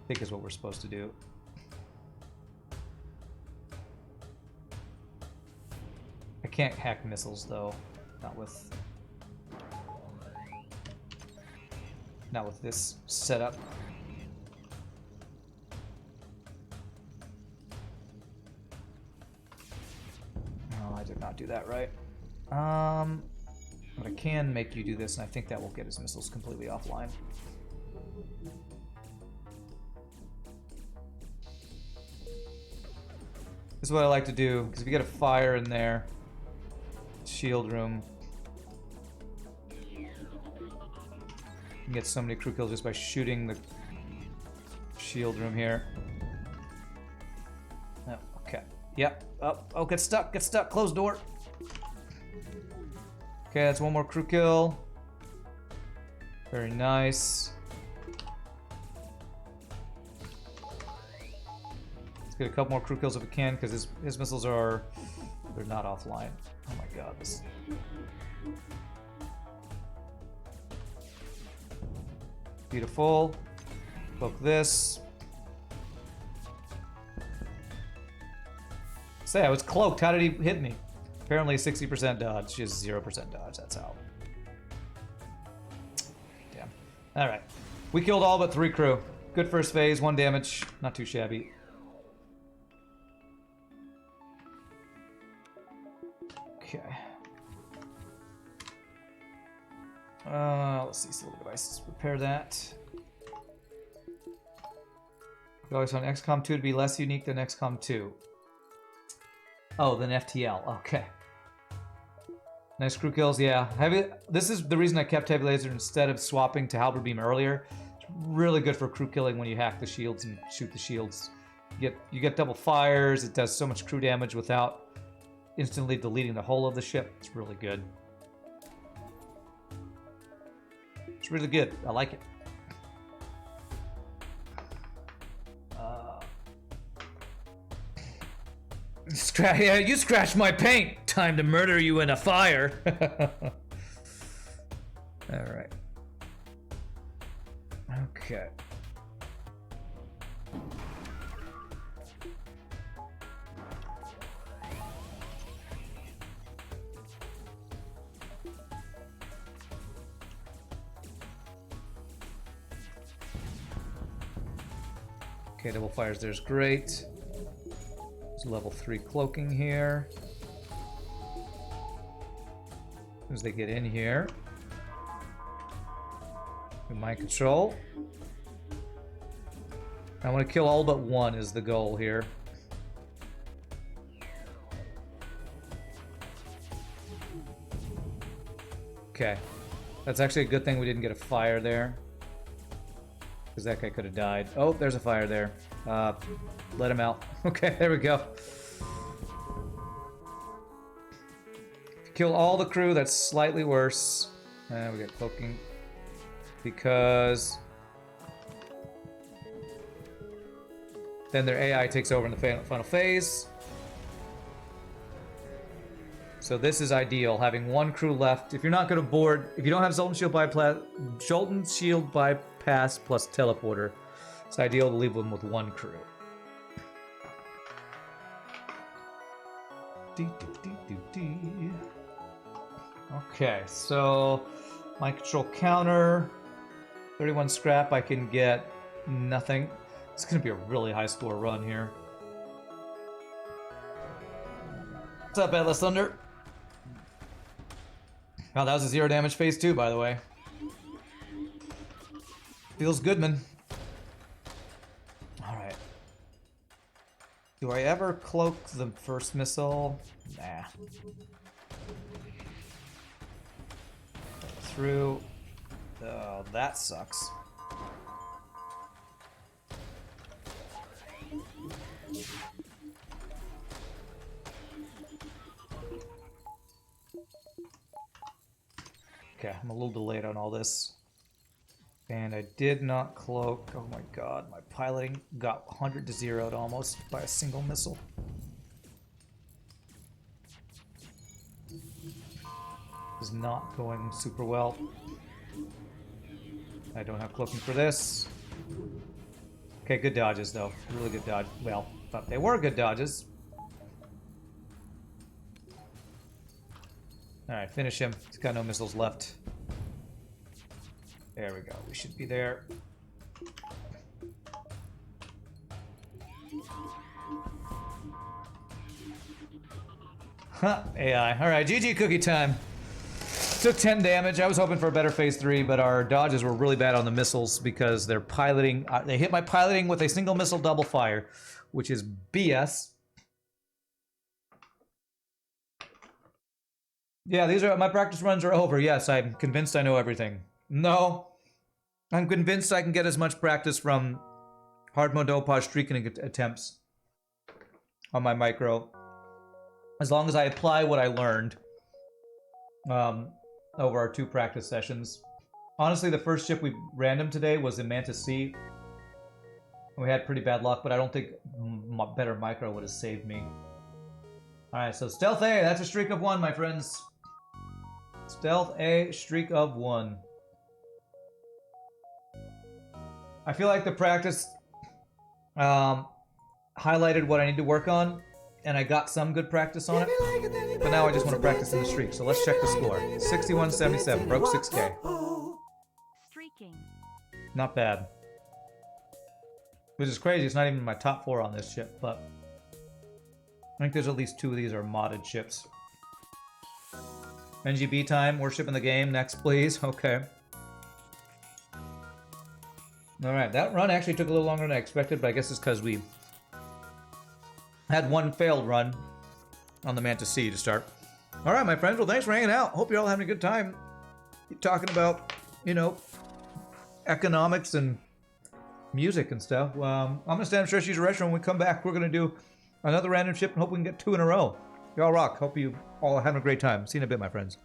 think is what we're supposed to do. I can't hack missiles though. Not with this setup. Oh, I did not do that right. But I can make you do this, and I think that will get his missiles completely offline. This is what I like to do, because if you get a fire in there, shield room, you can get so many crew kills just by shooting the shield room here. Oh, okay. Yep. Oh, get stuck, close door. Okay, that's one more crew kill. Very nice. Let's get a couple more crew kills if we can, because his missiles are... they're not offline. Oh my god, this... Beautiful. Poke this. Say, I was cloaked. How did he hit me? Apparently 60% dodge, just 0% dodge, that's how. Damn. Alright. We killed all but 3 crew. Good first phase, 1 damage. Not too shabby. Okay. Let's see, civil devices. Repair that. We always found XCOM 2 to be less unique than XCOM 2. Oh, than FTL. Okay. Nice crew kills, yeah. This is the reason I kept Heavy Laser instead of swapping to Halberd Beam earlier. It's really good for crew killing when you hack the shields and shoot the shields. You get double fires, it does so much crew damage without instantly deleting the whole of the ship. It's really good. It's really good. I like it. You scratched my paint! Time to murder you in a fire! Alright. Okay. Okay, double fires there's great. Level 3 cloaking here. As soon as they get in here. Mind control. I want to kill all but 1 is the goal here. Okay. That's actually a good thing we didn't get a fire there. Because that guy could have died. Oh, there's a fire there. Let him out. Okay, there we go. Kill all the crew, that's slightly worse. And we got cloaking. Because then their AI takes over in the final phase. So this is ideal, having one crew left. If you're not going to board, if you don't have Zoltan Shield bypass plus teleporter, it's ideal to leave them with one crew. Okay, so my control counter, 31 scrap, I can get nothing. It's going to be a really high score run here. What's up, Atlas Thunder? Oh, that was a 0 damage phase 2, by the way. Feels good, man. Alright. Do I ever cloak the first missile? Nah. Through. Oh, that sucks. Okay, I'm a little delayed on all this. And I did not cloak. Oh my god, my piloting got 100 to 0'd almost by a single missile. Is not going super well. I don't have cloaking for this. Okay, good dodges though. Really good dodge. Well, thought they were good dodges. Alright, finish him. He's got no missiles left. There we go. We should be there. Huh, AI. Alright, GG cookie time. Took 10 damage. I was hoping for a better phase 3, but our dodges were really bad on the missiles because they're piloting. They hit my piloting with a single missile double fire, which is BS. Yeah, these are my practice runs are over. Yes, I'm convinced I know everything. No, I'm convinced I can get as much practice from hard mode dopage streaking attempts on my micro, as long as I apply what I learned over our 2 practice sessions. Honestly, the first ship we random today was the Mantis C. We had pretty bad luck, but I don't think better micro would have saved me. Alright, so Stealth A, that's a streak of 1, my friends. Stealth A, streak of 1. I feel like the practice highlighted what I need to work on, and I got some good practice on it, but now I just want to practice in the streak, so let's check the score. 61-77, broke 6K. Streaking. Not bad. Which is crazy, it's not even my top 4 on this ship, but I think there's at least 2 of these are modded ships. NGB time, worship in the game, next please, okay. Alright, that run actually took a little longer than I expected, but I guess it's because we had one failed run on the Mantis C to start. Alright, my friends, well thanks for hanging out. Hope you're all having a good time. Keep talking about, you know, economics and music and stuff. I'm gonna stand upstairs, use a restroom. When we come back, we're gonna do another random ship and hope we can get 2 in a row. Y'all rock. Hope you all having a great time. See you in a bit, my friends.